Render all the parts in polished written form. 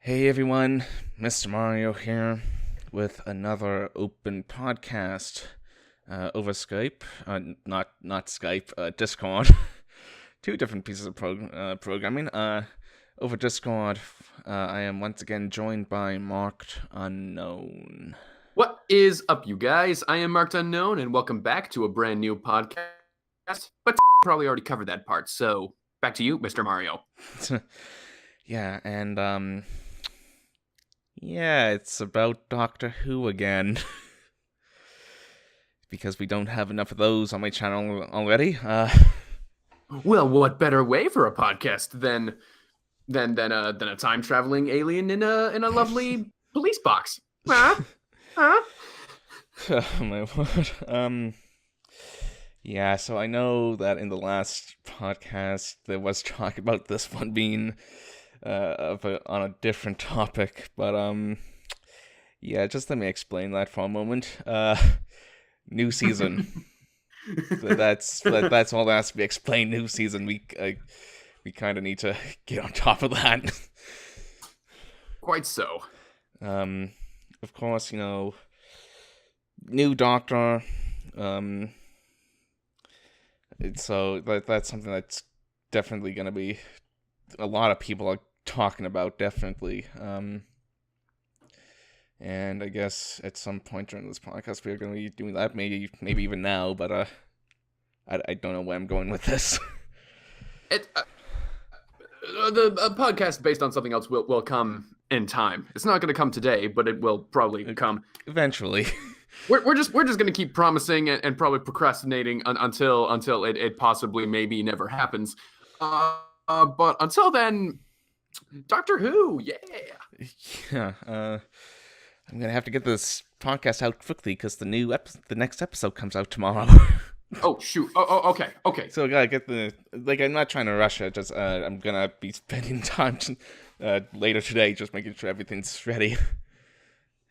Hey everyone, Mr. Mario here with another open podcast over Skype. Not Skype, Discord. Two different pieces of programming. Over Discord, I am once again joined by Marked Unknown. What is up, you guys? I am Marked Unknown, and welcome back to a brand new podcast. But probably already covered that part, so back to you, Mr. Mario. Yeah, and yeah, it's about Doctor Who again. Because we don't have enough of those on my channel already. Well, what better way for a podcast than a time traveling alien in a lovely police box? Huh? Oh my word. Yeah, so I know that in the last podcast there was talk about this one being on a different topic, but yeah, just let me explain that for a moment. New season. that's all that has to be explained. New season. We kind of need to get on top of that. Quite so. Of course, new Doctor. So that's something that's definitely going to be a lot of people are talking about, definitely. And I guess at some point during this podcast we're going to be doing that, maybe even now, but I don't know where I'm going with this. The podcast based on something else will come in time. It's not going to come today, but it will probably come eventually. We're just going to keep promising and probably procrastinating until it possibly maybe never happens. But until then, Doctor Who, yeah. Yeah. I'm gonna have to get this podcast out quickly because the next episode comes out tomorrow. Oh shoot! Oh, okay. So I gotta get I'm not trying to rush it. Just I'm gonna be spending time later today, just making sure everything's ready.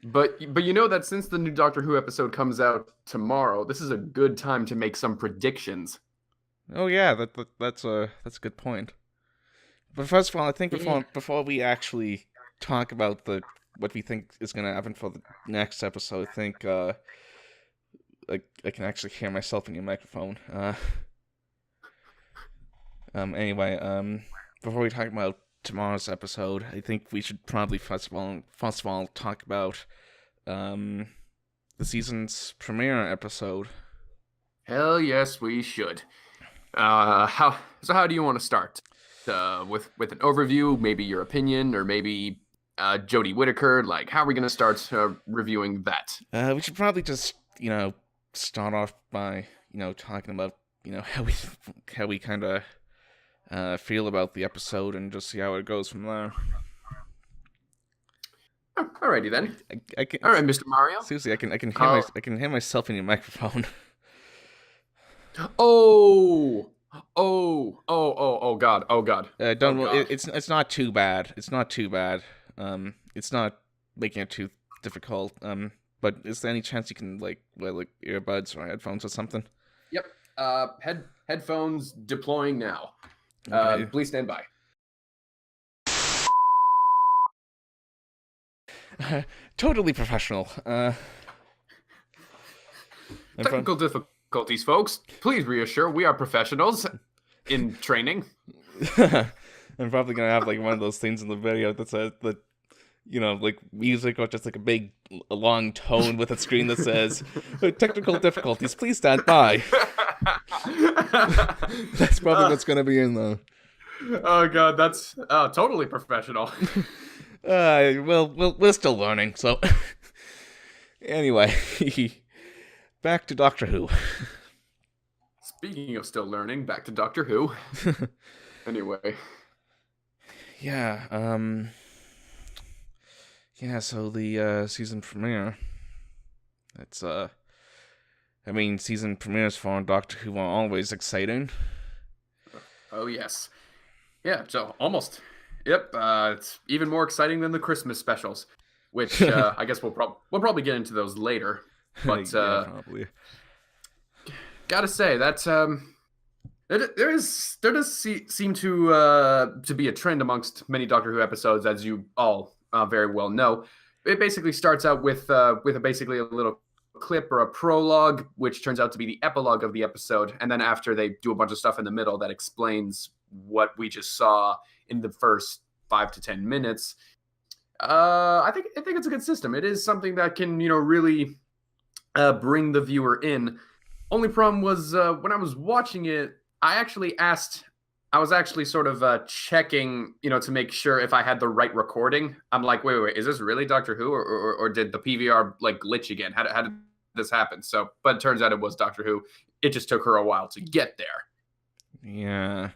But you know that since the new Doctor Who episode comes out tomorrow, this is a good time to make some predictions. Oh yeah, that's a good point. But first of all, I think before we actually talk about what we think is gonna happen for the next episode, I think I can actually hear myself in your microphone. Anyway, before we talk about tomorrow's episode, I think we should probably first of all talk about the season's premiere episode. Hell yes, we should. How do you want to start? With an overview, maybe your opinion, or maybe Jodie Whittaker. Like, how are we going to start reviewing that? We should probably just start off by talking about how we kind of feel about the episode and just see how it goes from there. Alrighty then. All right, Mr. Mario. Seriously, I can hear myself in your microphone. Oh God. Don't. God. It's not too bad. It's not too bad. It's not making it too difficult. But is there any chance you can wear earbuds or headphones or something? Yep. Headphones deploying now. Okay. Please stand by. Totally professional. Technical difficulties, folks. Please reassure we are professionals in training. I'm probably gonna have one of those things in the video that says that music or just a big long tone with a screen that says technical difficulties, please stand by. That's probably what's gonna be in though. Oh God, that's totally professional. Well, we're still learning, so anyway, back to Doctor Who. Speaking of still learning, back to Doctor Who. Anyway. Yeah, so the season premiere. It's season premieres for Doctor Who are always exciting. Oh yes. Yeah, so almost. Yep, it's even more exciting than the Christmas specials, which I guess we'll probably get into those later. But yeah, probably. Gotta say that there does seem to be a trend amongst many Doctor Who episodes, as you all very well know. It basically starts out with basically a little clip or a prologue, which turns out to be the epilogue of the episode, and then after they do a bunch of stuff in the middle that explains what we just saw in the first 5 to 10 minutes. I think it's a good system. It is something that can really bring the viewer in. Only problem was when I was watching it, I was actually sort of checking, to make sure if I had the right recording. I'm like, wait, is this really Doctor Who, or did the PVR like glitch again? How did this happen? So, but it turns out it was Doctor Who. It just took her a while to get there. Yeah.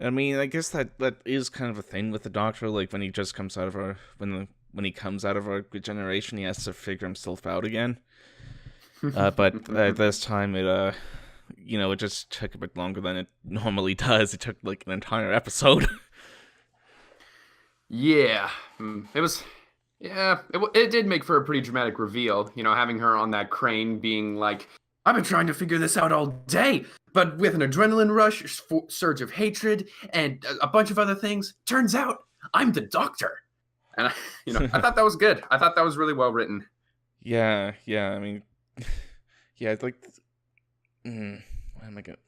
I mean, I guess that is kind of a thing with the Doctor. Like when he just comes out of our when he comes out of our regeneration, he has to figure himself out again. But this time it it just took a bit longer than it normally does. It took like an entire episode. Yeah, it was. Yeah, it did make for a pretty dramatic reveal. Having her on that crane, being like, "I've been trying to figure this out all day, but with an adrenaline rush, surge of hatred, and a bunch of other things, turns out I'm the Doctor." And I thought that was good. I thought that was really well written. Yeah. I mean, yeah, it's like, what am I gonna?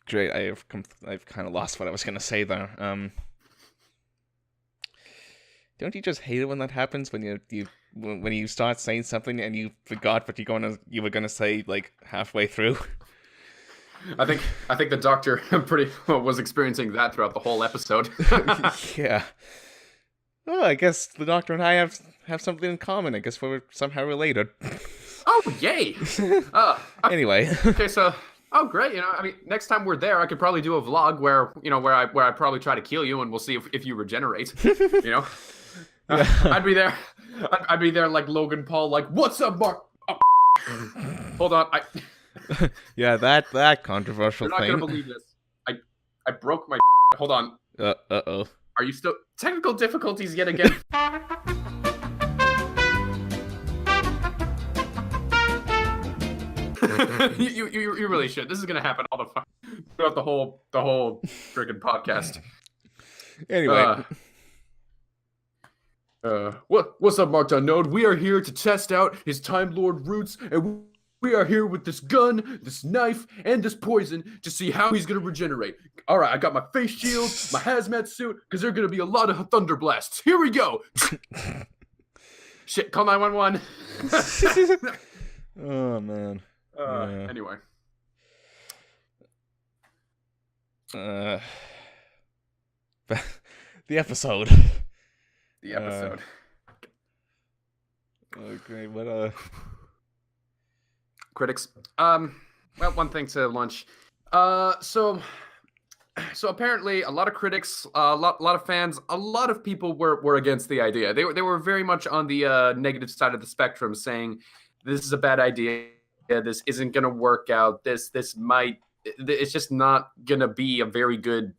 Great, I've kind of lost what I was gonna say there. Don't you just hate it when that happens, when you start saying something and you forgot what you were gonna say like halfway through? I think the Doctor pretty well was experiencing that throughout the whole episode. Yeah. Oh, I guess the Doctor and I have something in common. I guess we're somehow related. Oh, yay! Anyway. Okay, so great. I mean, next time we're there, I could probably do a vlog where I probably try to kill you, and we'll see if you regenerate. Yeah. I'd be there. I'd be there like Logan Paul, like, "What's up, Mark?" Oh, hold on. Yeah, that controversial You're not thing. gonna believe this. I broke my. Hold on. Uh-oh. Are you still technical difficulties yet again? you really should. This is gonna happen all throughout the whole freaking podcast. Anyway. What's up, Marked Unknown? We are here to test out his Time Lord roots, and we are here with this gun, this knife, and this poison to see how he's gonna regenerate. All right, I got my face shield, my hazmat suit, because there are gonna be a lot of thunder blasts. Here we go. Shit, call 911. Oh man. Anyway. The episode. The episode. Okay, what critics. Well, one thing to launch. So apparently a lot of critics, a lot of fans, a lot of people were against the idea. They were very much on the negative side of the spectrum, saying this is a bad idea. This isn't gonna work out. It's just not gonna be a very good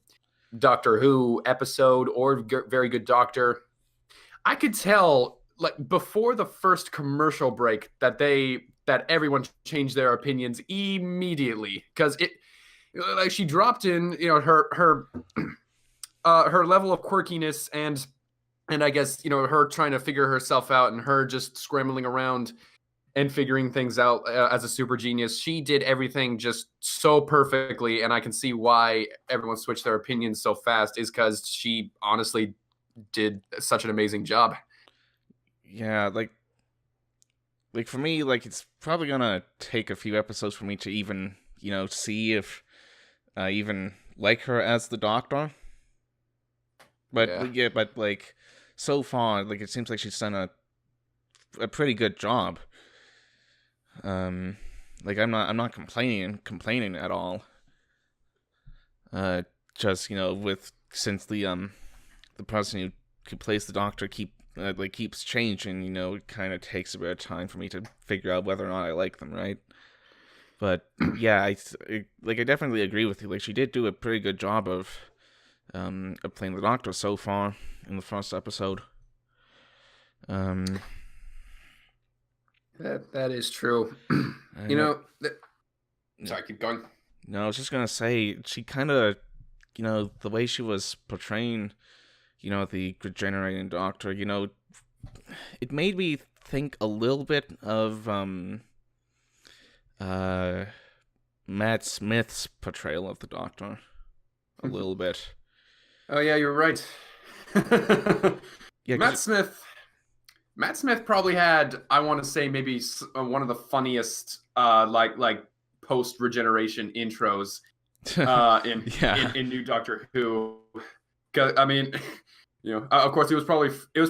Doctor Who episode or very good Doctor. I could tell, like, before the first commercial break that everyone changed their opinions immediately, because like, she dropped in, her level of quirkiness and I guess, her trying to figure herself out and her just scrambling around and figuring things out as a super genius. She did everything just so perfectly, and I can see why everyone switched their opinions so fast is because she honestly did such an amazing job. Yeah, like for me, like, it's probably gonna take a few episodes for me to even, see if I even like her as the Doctor. But yeah, but like, so far, like, it seems like she's done a pretty good job. Like, I'm not complaining at all. Just, since the person who plays the Doctor keeps changing, it kind of takes a bit of time for me to figure out whether or not I like them, right? But yeah, I definitely agree with you. Like, she did do a pretty good job of playing the Doctor so far in the first episode. That is true. Sorry, keep going. No, I was just gonna say, she kind of, the way she was portraying, the regenerating Doctor, it made me think a little bit of uh Matt Smith's portrayal of the Doctor, a little bit. Oh yeah, you're right. Yeah, Matt because Smith. Matt Smith probably had, I want to say, maybe one of the funniest, like post regeneration intros, in yeah, in New Doctor Who. 'Cause, I mean, of course, it was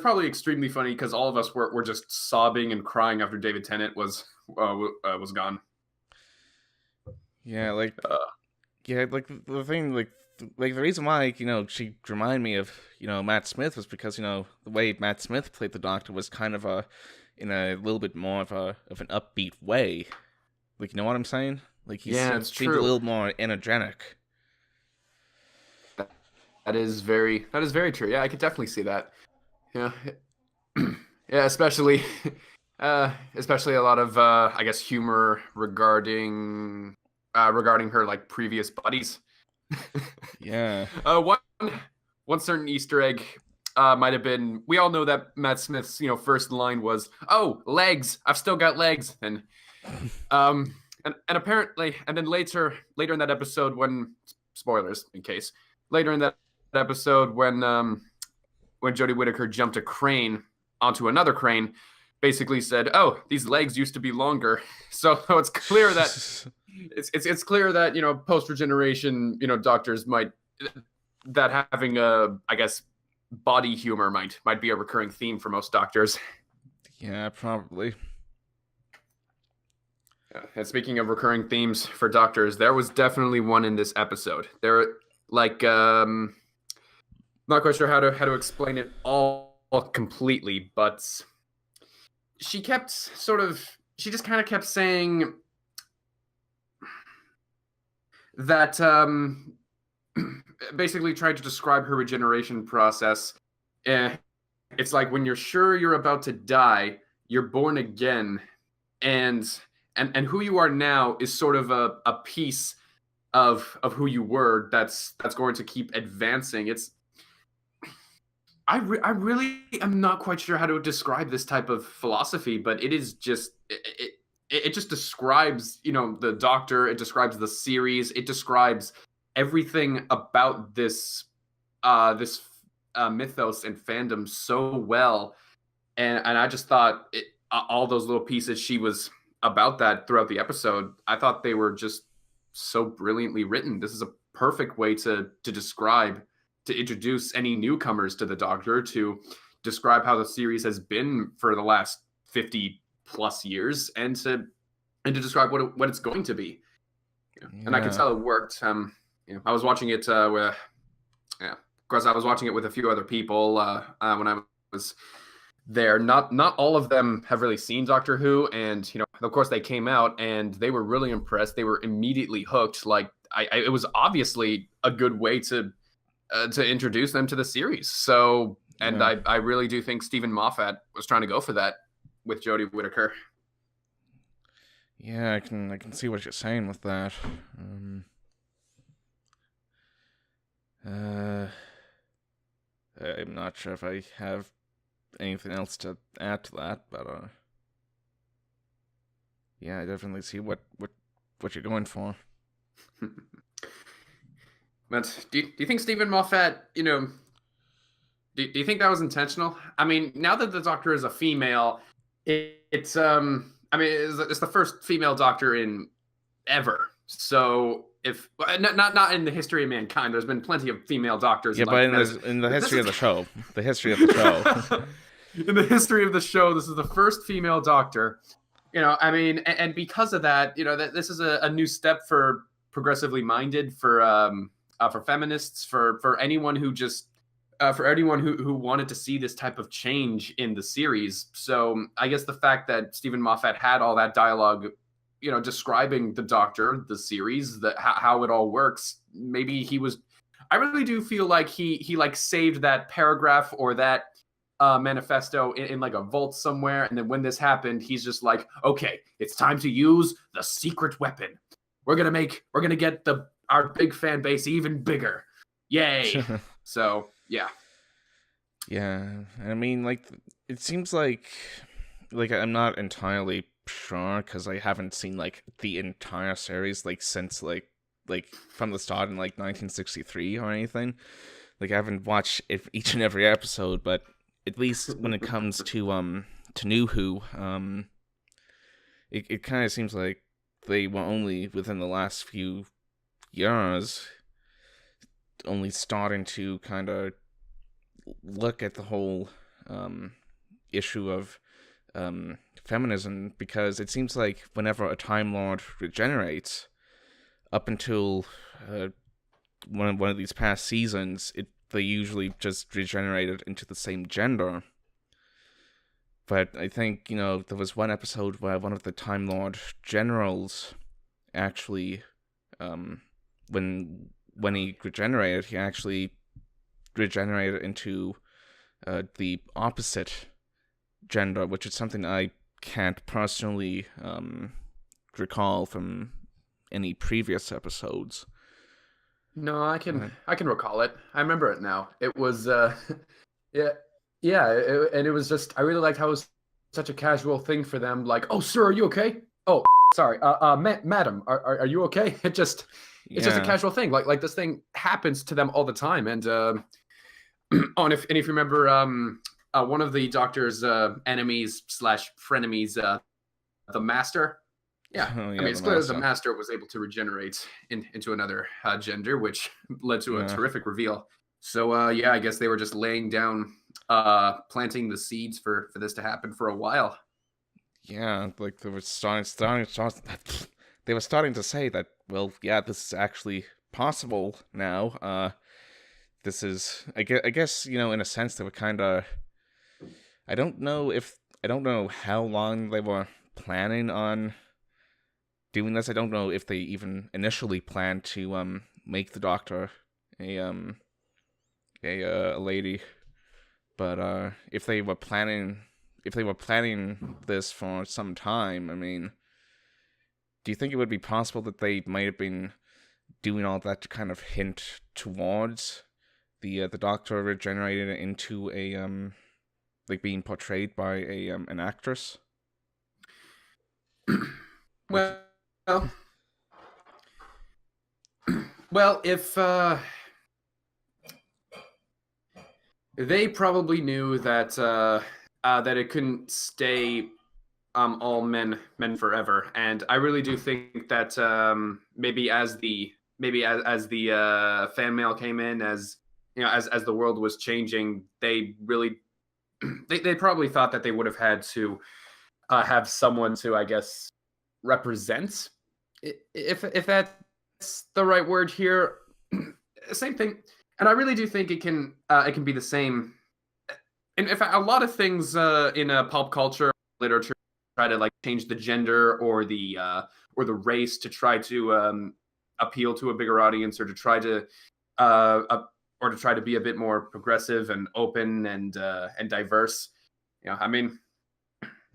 probably extremely funny because all of us were just sobbing and crying after David Tennant was gone. yeah, like Uh, yeah, like the thing, like the reason why she reminded me of Matt Smith was because the way Matt Smith played the Doctor was kind of in a little bit more of an upbeat way. Like, you know what I'm saying? Like, he yeah, seemed, it's a true. little more energetic. That is very true. Yeah, I could definitely see that. Yeah, yeah, especially a lot of I guess humor regarding her like previous buddies. Yeah. One certain Easter egg might have been, we all know that Matt Smith's first line was, "Oh, legs! I've still got legs," and apparently, and then later in that episode, when, spoilers in case, later in that episode when Jodie Whittaker jumped a crane onto another crane, basically said, "Oh, these legs used to be longer." So it's clear that it's clear that post regeneration doctors might, that having a, I guess, body humor might be a recurring theme for most doctors. Yeah, probably. And speaking of recurring themes for doctors, there was definitely one in this episode. There, like, not quite sure how to explain it all completely, but she just kind of kept saying that, basically tried to describe her regeneration process. It's like when you're sure you're about to die, you're born again, and and who you are now is sort of a piece of who you were that's going to keep advancing. I really am not quite sure how to describe this type of philosophy, but it is just it just describes the Doctor. It describes the series. It describes everything about this mythos and fandom so well, and I just thought all those little pieces she was about that throughout the episode, I thought they were just so brilliantly written. This is a perfect way to introduce any newcomers to the Doctor, to describe how the series has been for the last 50 plus years, and to describe what it's going to be. And I could Yeah. tell it worked. I was watching it with, yeah, of course, I was watching it with a few other people when I was there. Not all of them have really seen Doctor Who, and of course they came out and they were really impressed. They were immediately hooked. Like, it was obviously a good way to introduce them to the series. So, and Yeah. I really do think Stephen Moffat was trying to go for that with Jodie Whittaker. Yeah, I can see what you're saying with that. Uh, I'm not sure if I have anything else to add to that, but yeah, I definitely see what you're going for. But do you think Stephen Moffat, do you think that was intentional? I mean, now that the Doctor is a female, it's I mean, it's the first female Doctor in ever. So if not in the history of mankind, there's been plenty of female Doctors Yeah, in but like in the this history is of the show, the history of the show. in the history of the show, this is the first female Doctor. I mean, and because of that, that this is a new step for progressively minded, for feminists, for anyone who just for anyone who wanted to see this type of change in the series. So I guess the fact that Stephen Moffat had all that dialogue, describing the Doctor, the series, how it all works, maybe he was. I really do feel like he like saved that paragraph or that manifesto in like a vault somewhere, and then when this happened, he's just like, okay, it's time to use the secret weapon. We're gonna get our big fan base even bigger. Yay! So yeah. Yeah, and I mean, like, it seems like I'm not entirely sure because I haven't seen like the entire series like since like from the start in like 1963 or anything. Like I haven't watched each and every episode, but at least when it comes to New Who, it kind of seems like they were only within the last few years only starting to kind of look at the whole um, issue of feminism, because it seems like whenever a Time Lord regenerates, up until uh, one of these past seasons, they usually just regenerated into the same gender. But I think there was one episode where one of the Time Lord generals actually, um, when he regenerated, he actually regenerated into the opposite gender, which is something I can't personally recall from any previous episodes. No, I can Uh, I can recall it. I remember it now. It was yeah, yeah, and it was just I really liked how it was such a casual thing for them. Like, oh, sir, are you okay? Oh, sorry, madam, are you okay? It's just a yeah, casual thing. Like this thing happens to them all the time. And oh, and if you remember, one of the Doctor's enemies slash frenemies, the Master. Yeah, oh I yeah, mean, the it's clear that the master. Master was able to regenerate into another gender, which led to a Yeah, terrific reveal. So yeah, I guess they were just laying down, planting the seeds for this to happen for a while. yeah, like they were they were starting to say that. Well, yeah, this is actually possible now. This is, I guess, in a sense, they were kind of. I don't know if I don't know how long they were planning on doing this. I don't know if they even initially planned to make the Doctor a a lady, but if they were planning this for some time, I mean, do you think it would be possible that they might have been doing all that to kind of hint towards the Doctor regenerated into a like being portrayed by a an actress? Like, Well, well, if they probably knew that that it couldn't stay all men forever, and I really do think that maybe as the fan mail came in, as as the world was changing, they really they probably thought that they would have had to have someone to, I guess, represent, if that's the right word here. Same thing, and I really do think it can be the same. And in fact, a lot of things in pop culture, literature, try to like change the gender or the race to try to appeal to a bigger audience, or to try to uh, or to try to be a bit more progressive and open and diverse. I mean,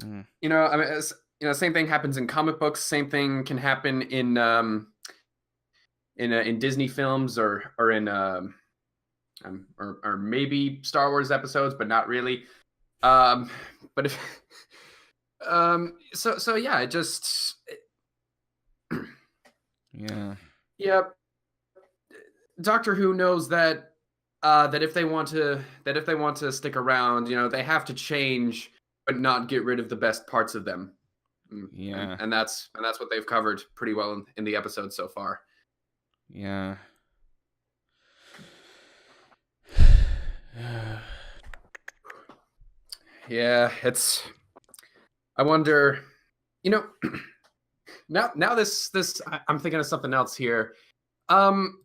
mm, I mean, same thing happens in comic books. Same thing can happen in Disney films, or in or maybe Star Wars episodes, but not really. Um, but if so yeah, it just yeah, yeah, Doctor Who knows that that if they want to stick around, they have to change, but not get rid of the best parts of them. And yeah, that's what they've covered pretty well in the episode so far. yeah. Yeah, it's. I wonder, you know, now I'm thinking of something else here. Um,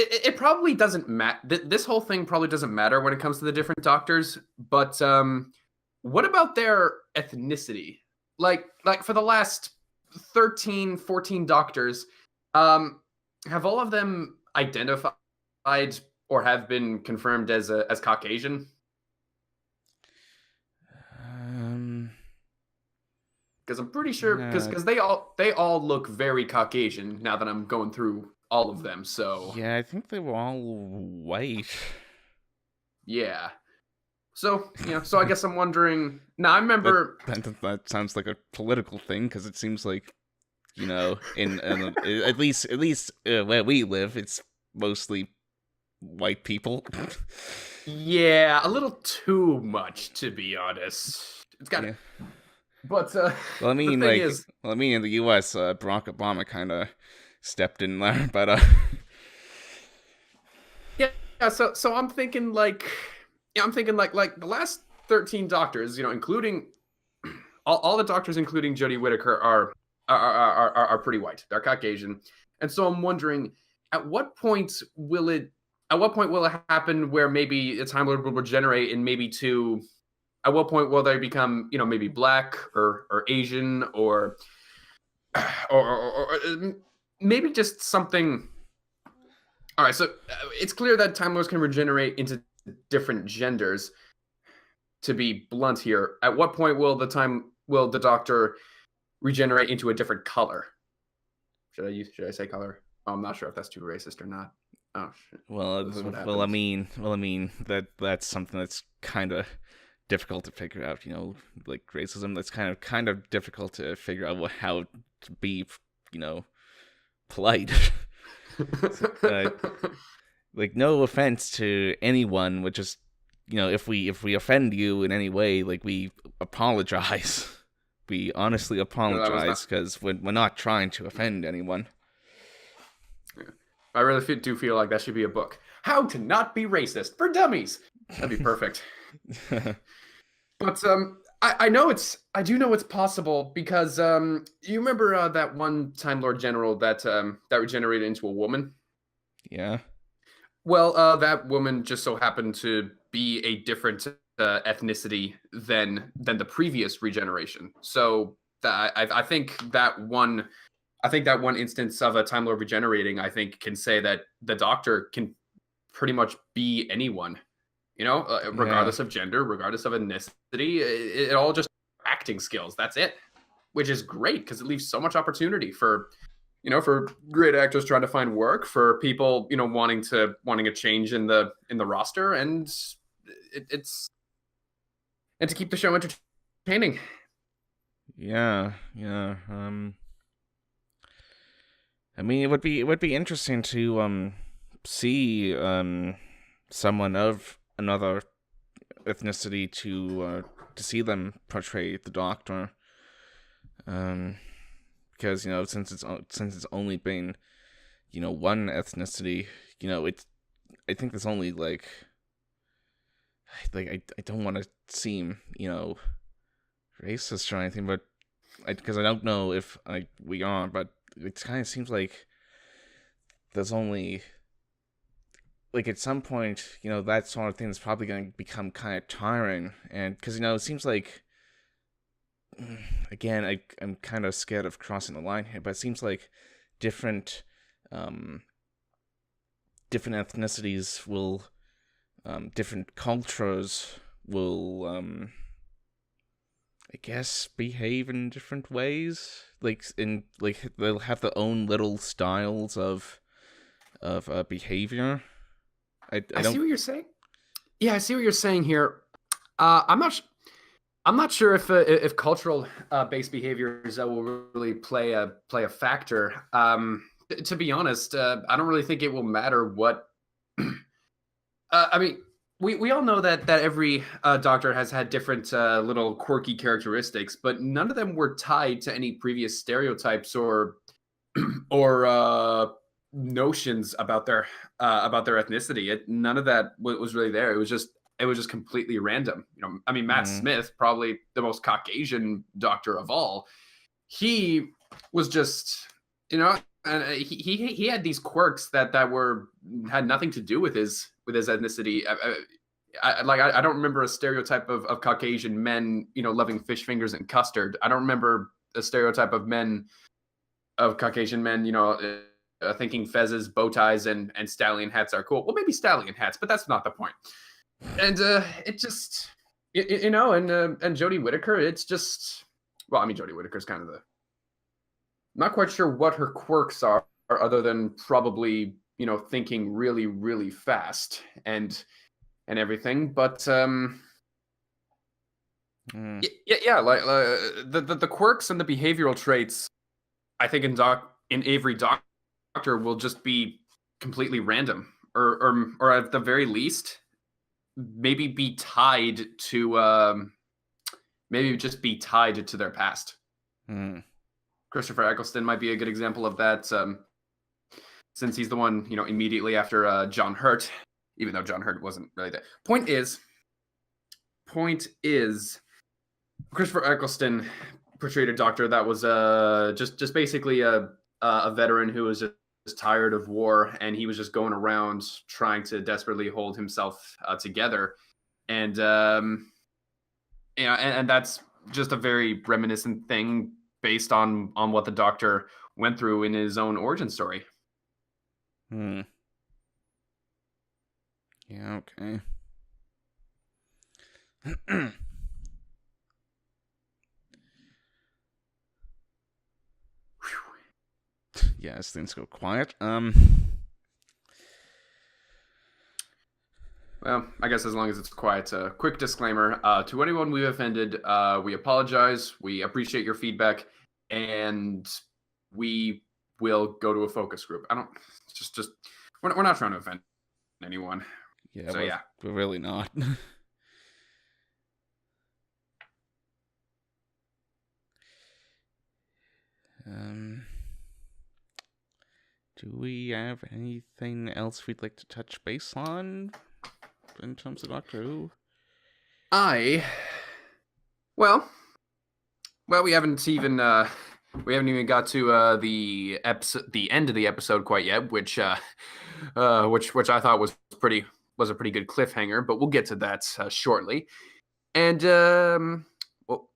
it probably doesn't matter. This whole thing probably doesn't matter when it comes to the different doctors. But what about their ethnicity? Like for the last 13, 14 doctors, um, have all of them identified or have been confirmed as Caucasian? Um, Because I'm pretty sure yeah, because they all look very Caucasian now that I'm going through all of them. So yeah. I think they were all white. Yeah. So, so I guess I'm wondering. Now, I That remember. that sounds like a political thing because it seems like in at least where we live, it's mostly white people. Yeah, a little too much, to be honest. It's got Yeah. but Well, I the mean, thing is, in the U.S., Barack Obama kind of stepped in there, but yeah, yeah. So I'm thinking like the last 13 doctors, including all the doctors, including Jodie Whittaker, are pretty white. They're Caucasian, and so I'm wondering, at what point will it at what point will it happen where maybe a Time Lord will regenerate and maybe to at what point will they become maybe black or Asian or maybe just something. All right, so it's clear that Time Lords can regenerate into different genders. To be blunt here, at what point will the Doctor regenerate into a different color? Should I say color? Oh, I'm not sure if that's too racist or not. Oh shit. This is what happens. that's something that's kind of difficult to figure out. Like racism, that's kind of difficult to figure out how to be, polite. uh, like no offense to anyone, but just if we offend you in any way, like we apologize. We honestly No, that was not. apologize because we're not trying to offend anyone. I really do feel like that should be a book. How to not be racist for dummies. That'd be perfect. But I do know it's possible because you remember that one Time Lord General that regenerated into a woman. Yeah. Well, that woman just so happened to be a different ethnicity than the previous regeneration. So I think that one. I think that one instance of a Time Lord regenerating, I think, can say that the Doctor can pretty much be anyone, Yeah. regardless of gender, regardless of ethnicity. It all just acting skills. That's it, which is great because it leaves so much opportunity for great actors trying to find work, for people wanting a change in the roster, and it's and to keep the show entertaining. Yeah. Yeah. I mean, it would be interesting to see someone of another ethnicity to see them portray the Doctor. Um, because since it's only been one ethnicity, it's I think there's only I don't want to seem racist or anything, but because I don't know if we are, but it kind of seems like there's only at some point that sort of thing is probably going to become kind of tiring, and because it seems like again I'm kind of scared of crossing the line here, but it seems like different um different ethnicities will different cultures will I guess behave in different ways. They'll have their own little styles of behavior. I I see don't. what you're saying. Yeah, I see what you're saying here. I'm not. I'm not sure if cultural based behaviors will really play a factor. To be honest, I don't really think it will matter what. I mean, we all know that every doctor has had different little quirky characteristics, but none of them were tied to any previous stereotypes or notions about their ethnicity. None of that was really there. It was just completely random. I mean, Matt Mm, Smith, probably the most Caucasian doctor of all, he was just and he had these quirks that were had nothing to do with his ethnicity. I don't remember a stereotype of Caucasian men loving fish fingers and custard. I don't remember a stereotype of Caucasian men thinking fezzes, bow ties, and stallion hats are cool. Well, maybe stallion hats, but that's not the point. And it just and Jodie Whittaker, it's just well, I mean, Jodie Whittaker's kind of the not quite sure what her quirks are other than probably thinking really really fast. And and everything. But Mm. yeah, like the quirks and the behavioral traits, I think in Avery Doctor will just be completely random, or at the very least, maybe be tied to maybe just be tied to their past. Mm. Christopher Eccleston might be a good example of that, since he's the one, immediately after John Hurt, even though John Hurt wasn't really there. Point is, Christopher Eccleston portrayed a doctor that was just basically a veteran who was just tired of war, and he was just going around trying to desperately hold himself together, and and that's just a very reminiscent thing based on what the Doctor went through in his own origin story. Mm. Yeah, okay. Yeah, as things go quiet. Well, I guess as long as it's quiet. Quick disclaimer to anyone we offended, we apologize. We appreciate your feedback, and we will go to a focus group. I don't just we're not trying to offend anyone. Yeah, So yeah. we're really not. um, do we have anything else we'd like to touch base on in terms of Doctor Who? Well, we haven't even got to the end of the episode quite yet, which which I thought was a pretty good cliffhanger, but we'll get to that shortly. And well,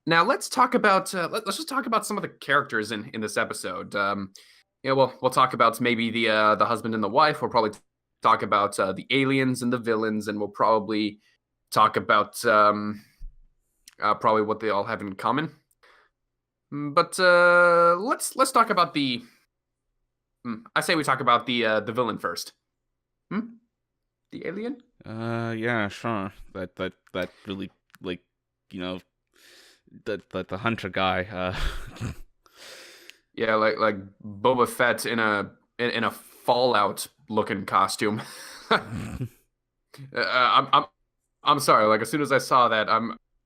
now let's talk about let's just talk about some of the characters in this episode. We'll talk about maybe the husband and the wife. We'll probably talk about the aliens and the villains, and we'll probably talk about probably what they all have in common. But let's talk about the. I say we talk about the villain first. The alien. Yeah, sure. That really, like, you know, that the hunter guy. Yeah, like Boba Fett in a Fallout looking costume. I'm sorry. Like as soon as I saw that,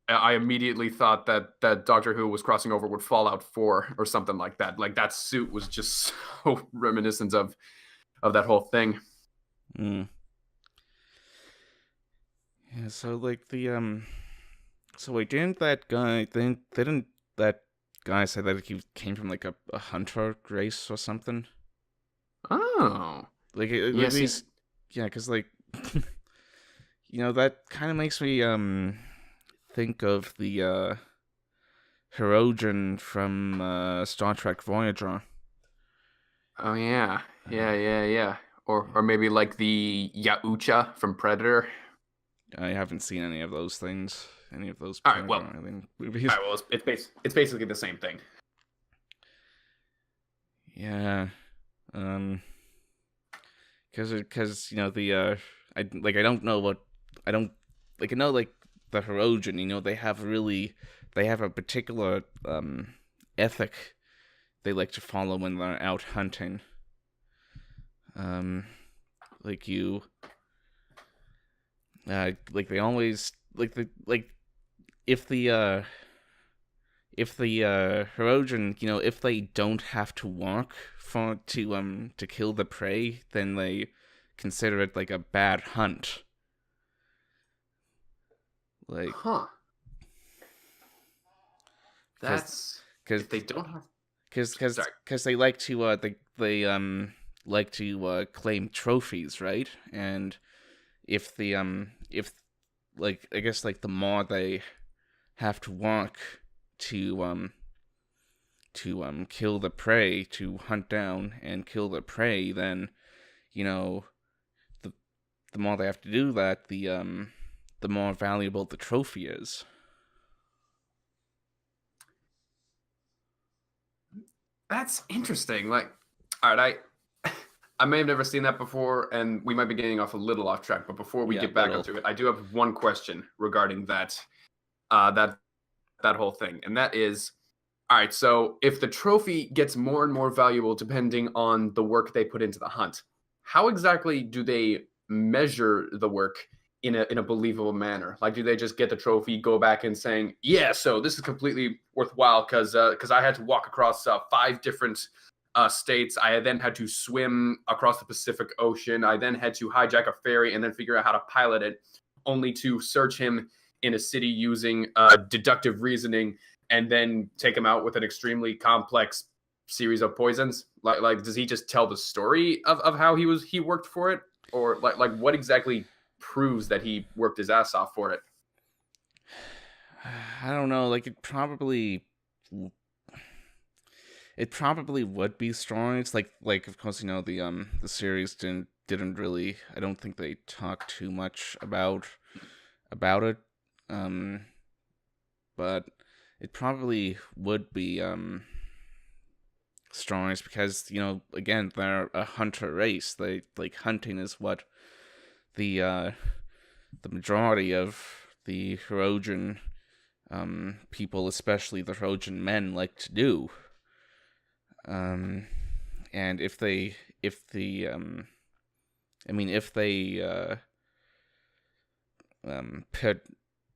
I immediately thought that Doctor Who was crossing over with Fallout 4 or something like that. Like that suit was just so reminiscent of that whole thing. Mm. Yeah, so like so wait, didn't that guy say that he came from like a hunter race or something? Oh, Like at yes. least, yeah, because like that kind of makes me think of the Hirogen from Star Trek Voyager. Oh yeah. Or maybe like the Yaucha from Predator. I haven't seen any of those things, any of those All right, well, Predator alien movies. it's basically the same thing. Yeah, because I don't know what I don't like I know like the Hirogen, they have a particular ethic they like to follow when they're out hunting. Like you like they always if the Hirogen, if they don't have to walk to kill the prey, then they consider it like a bad hunt. Like, Huh. That's because if they don't have. because they like to they like to claim trophies, right? And if if like I guess like the more they have to walk to kill the prey, to hunt down and kill the prey, then the more they have to do that, the more valuable the trophy is. That's interesting. Like, all right, I may have never seen that before, and we might be getting off a little off track. But before we Yeah, get back little. onto it, I do have one question regarding that whole thing, and that is, all right. So if the trophy gets more and more valuable depending on the work they put into the hunt, how exactly do they measure the work in a believable manner? Like, do they just get the trophy, go back and saying, yeah, so this is completely worthwhile because I had to walk across 5 different states. I then had to swim across the Pacific Ocean. I then had to hijack a ferry and then figure out how to pilot it, only to search him in a city using deductive reasoning and then take him out with an extremely complex series of poisons. Like does he just tell the story of how he worked for it, or like what exactly proves that he worked his ass off for it? I don't know. Like it probably would be stories. Like of course the series didn't really. I don't think they talked too much about it. Um, but it probably would be stories because again they're a hunter race. They like hunting is what the majority of the Hirogen people, especially the Trojan men, like to do. And if they, if the, if they put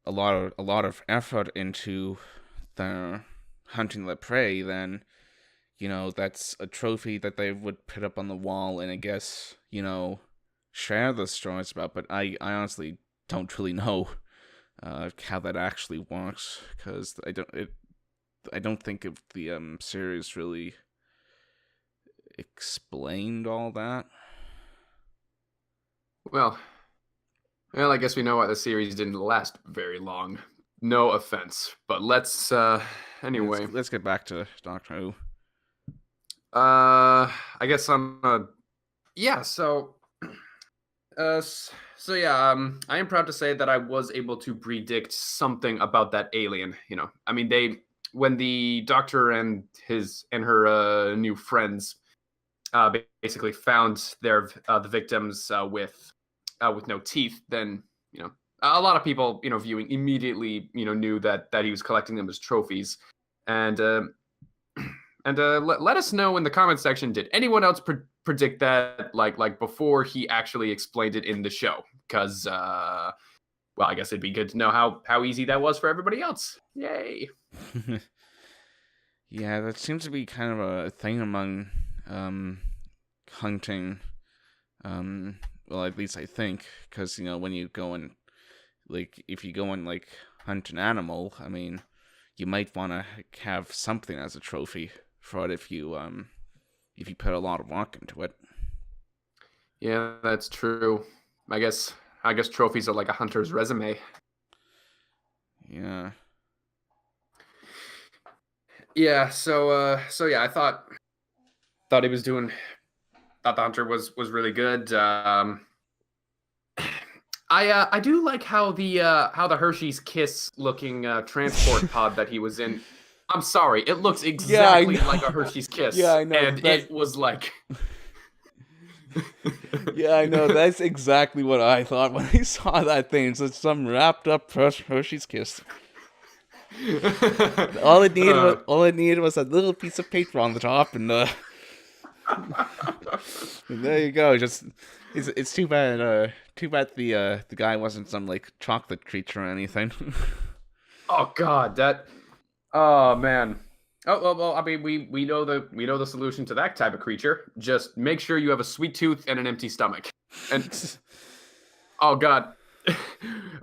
a lot of effort into their hunting the prey, then that's a trophy that they would put up on the wall, and I guess share the stories about. But I honestly don't really know how that actually works because I don't think if the series really explained all that. Well, I guess we know why the series didn't last very long. No offense, but let's anyway. Let's get back to Doctor Who. I guess yeah. So yeah. I am proud to say that I was able to predict something about that alien. I mean, when the Doctor and her new friends basically found the victims with no teeth, then a lot of people viewing immediately knew that he was collecting them as trophies, and let us know in the comment section, did anyone else predict that like before he actually explained it in the show? Because well, I guess it'd be good to know how easy that was for everybody else. Yay. Yeah, that seems to be kind of a thing among hunting. Well, at least I think, because when you go and if you go and hunt an animal, I mean, you might want to have something as a trophy for it if you put a lot of work into it. Yeah, that's true. I guess trophies are like a hunter's resume. Yeah. Yeah, so yeah, I thought he was doing. Thought the hunter was really good. I do like how the Hershey's Kiss looking transport pod that he was in. I'm sorry, it looks exactly like a Hershey's Kiss. Yeah, I know. And it was like. Yeah, I know. That's exactly what I thought when I saw that thing. It's like some wrapped up Hershey's Kiss. All it needed was a little piece of paper on the top, and there you go. Just it's too bad. Too bad the guy wasn't some chocolate creature or anything. Oh God, that. Oh man. Oh well. I mean, we know the solution to that type of creature. Just make sure you have a sweet tooth and an empty stomach. And oh God.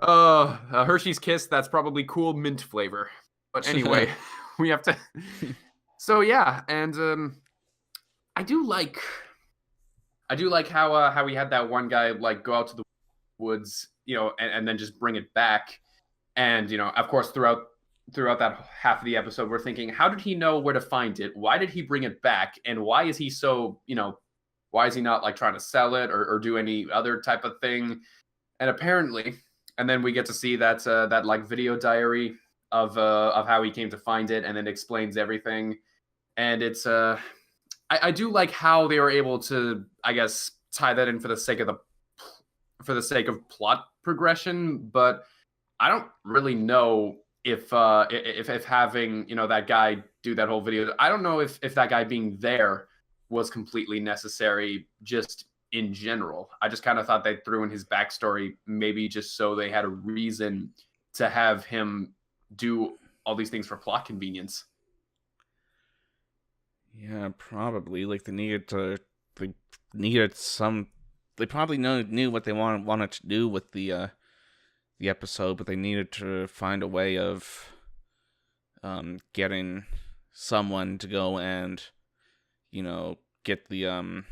Hershey's Kiss. That's probably cool mint flavor. But anyway, we have to. So yeah, and I do like how we had that one guy go out to the woods, and then just bring it back, and of course throughout that half of the episode, we're thinking, how did he know where to find it? Why did he bring it back? And why is he so why is he not trying to sell it or do any other type of thing? And apparently, and then we get to see that video diary of how he came to find it, and then explains everything, and it's I do like how they were able to, I guess, tie that in for the sake of plot progression, but I don't really know if having, that guy do that whole video, I don't know if that guy being there was completely necessary just in general. I just kind of thought they threw in his backstory maybe just so they had a reason to have him do all these things for plot convenience. Yeah, probably. Like they needed some. They probably knew what they wanted to do with the episode, but they needed to find a way of getting someone to go and get the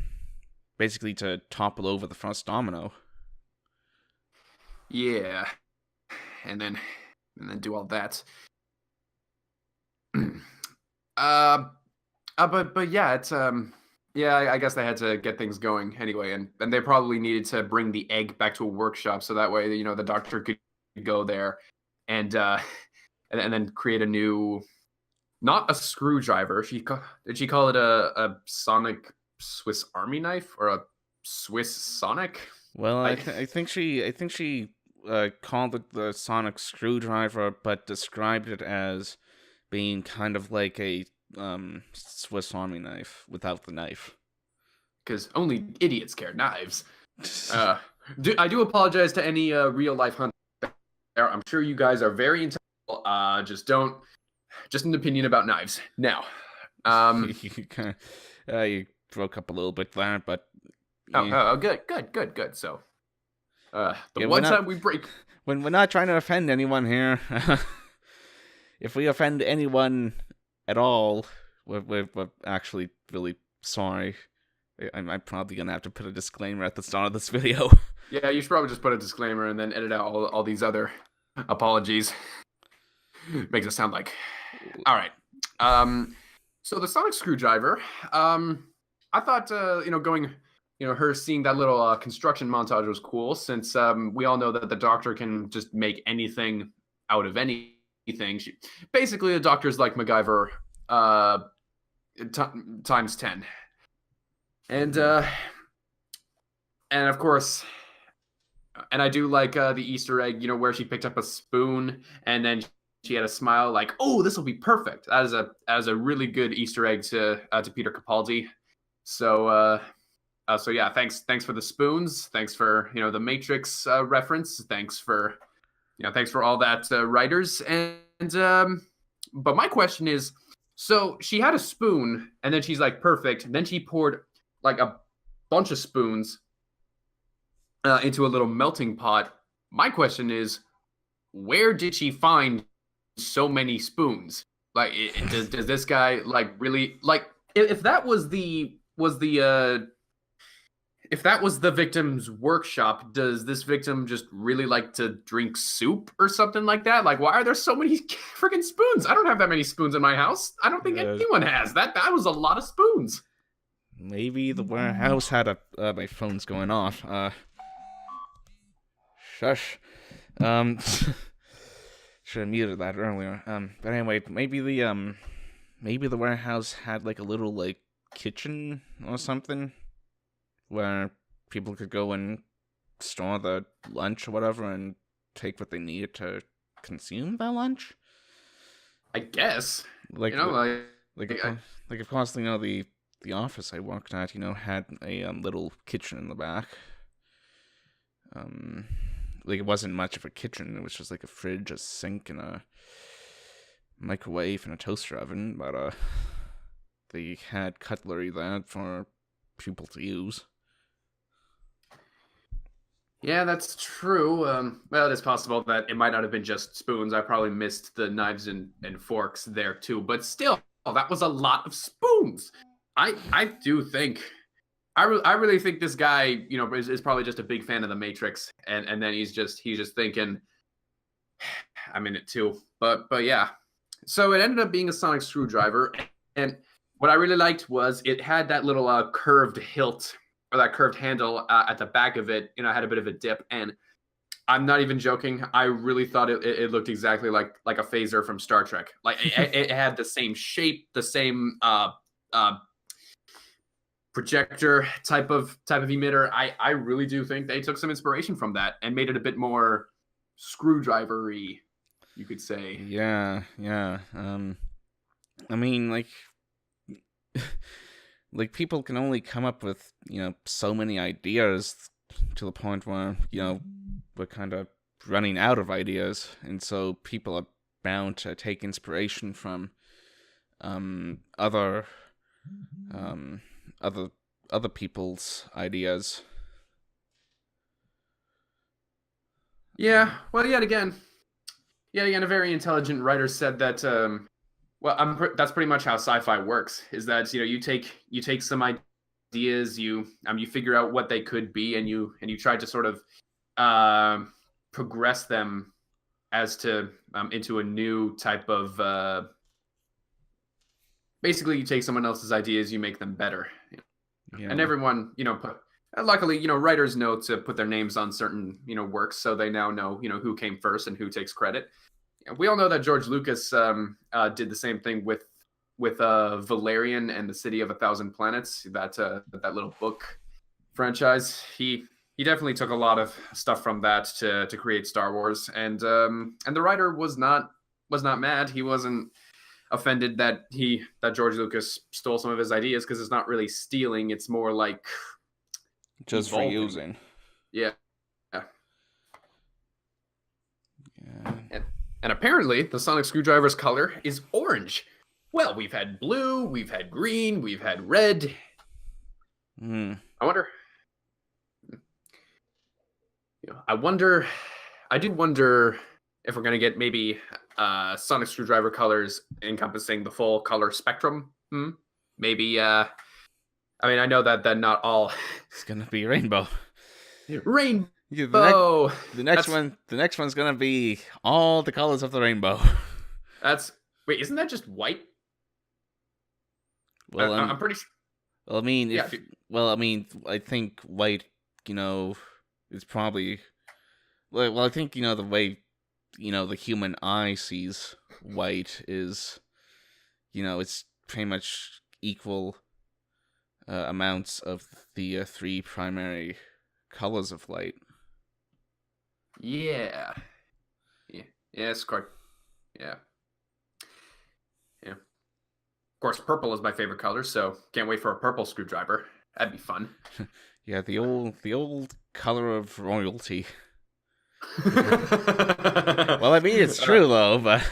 basically to topple over the first domino. Yeah, and then do all that. But yeah, it's yeah, I guess they had to get things going anyway, and they probably needed to bring the egg back to a workshop so that way the doctor could go there and and then create a new, not a screwdriver. Did she call it a sonic Swiss Army knife or a Swiss Sonic? Well, I think she called it the sonic screwdriver, but described it as being kind of like a Swiss Army knife without the knife. Because only idiots carry knives. I do apologize to any real life hunters. I'm sure you guys are very intelligent. Just an opinion about knives. Now, you broke up a little bit there, but good. So, one time we break. When we're not trying to offend anyone here, if we offend anyone at all, we're actually really sorry. I'm probably gonna have to put a disclaimer at the start of this video. Yeah, you should probably just put a disclaimer and then edit out all these other apologies. Makes it sound like. All right. So the sonic screwdriver. I thought going, her seeing that little construction montage was cool, since we all know that the doctor can just make anything out of anything. Basically, the doctor's like MacGyver times 10. And of course, and I do like the Easter egg, where she picked up a spoon and then she had a smile like, "Oh, this will be perfect." That is a really good Easter egg to Peter Capaldi. So yeah, thanks for the spoons. Thanks for the Matrix reference. Thanks for all that, writers. And but my question is, so she had a spoon and then she's like perfect. And then she poured like a bunch of spoons into a little melting pot. My question is, where did she find so many spoons? Like, does this guy like really like, if that was the victim's workshop, does this victim just really like to drink soup or something like that? Like, why are there so many freaking spoons? I don't have that many spoons in my house. I don't think anyone has. That was a lot of spoons. Maybe the warehouse had my phone's going off. Shush. Should have muted that earlier. But anyway, maybe the warehouse had like a little like kitchen or something where people could go and store their lunch or whatever and take what they needed to consume that lunch. I guess. Of course, the office I worked at, had a little kitchen in the back. It wasn't much of a kitchen. It was just like a fridge, a sink, and a microwave and a toaster oven. But they had cutlery there for people to use. Yeah, that's true. Well, it is possible that it might not have been just spoons. I probably missed the knives and forks there too. But still, that was a lot of spoons. I do think, I really think this guy, is probably just a big fan of the Matrix, and then he's just thinking, I'm in it too. But yeah, so it ended up being a sonic screwdriver, and what I really liked was it had that little curved hilt, or that curved handle at the back of it. Had a bit of a dip, and I'm not even joking. I really thought it looked exactly like a phaser from Star Trek. Like it had the same shape, the same projector type of emitter. I really do think they took some inspiration from that and made it a bit more screwdrivery, you could say. Yeah, yeah. I mean, like people can only come up with so many ideas to the point where we're kind of running out of ideas, and so people are bound to take inspiration from other um other other people's ideas. Yeah. Well, yet again, a very intelligent writer said that. Well, that's pretty much how sci-fi works. Is that you take some ideas, you figure out what they could be, and you try to sort of progress them as to into a new type of. Basically, you take someone else's ideas, you make them better, Yeah. and everyone luckily, writers know to put their names on certain, works, so they now know, who came first and who takes credit. We all know that George Lucas did the same thing with Valerian and the City of a Thousand Planets, that little book franchise. He definitely took a lot of stuff from that to create Star Wars, and the writer was not mad. He wasn't offended that George Lucas stole some of his ideas, because it's not really stealing. It's more like just evolving. reusing. Yeah. Yeah. And apparently, the sonic screwdriver's color is orange. Well, we've had blue, we've had green, we've had red. Hmm. I do wonder if we're going to get maybe sonic screwdriver colors encompassing the full color spectrum. Maybe, I mean, I know that not all. It's gonna be rainbow. Rainbow. Yeah, the next one's gonna be all the colors of the rainbow. Wait, isn't that just white? Well, I'm pretty sure. Well, I mean, Yeah, I think white, is probably. Well, I think the way, the human eye sees white is, it's pretty much equal amounts of the three primary colors of light. Yeah. It's quite. Yeah. Of course, purple is my favorite color, so can't wait for a purple screwdriver. That'd be fun. Yeah, the old color of royalty. Well, I mean, it's true though, but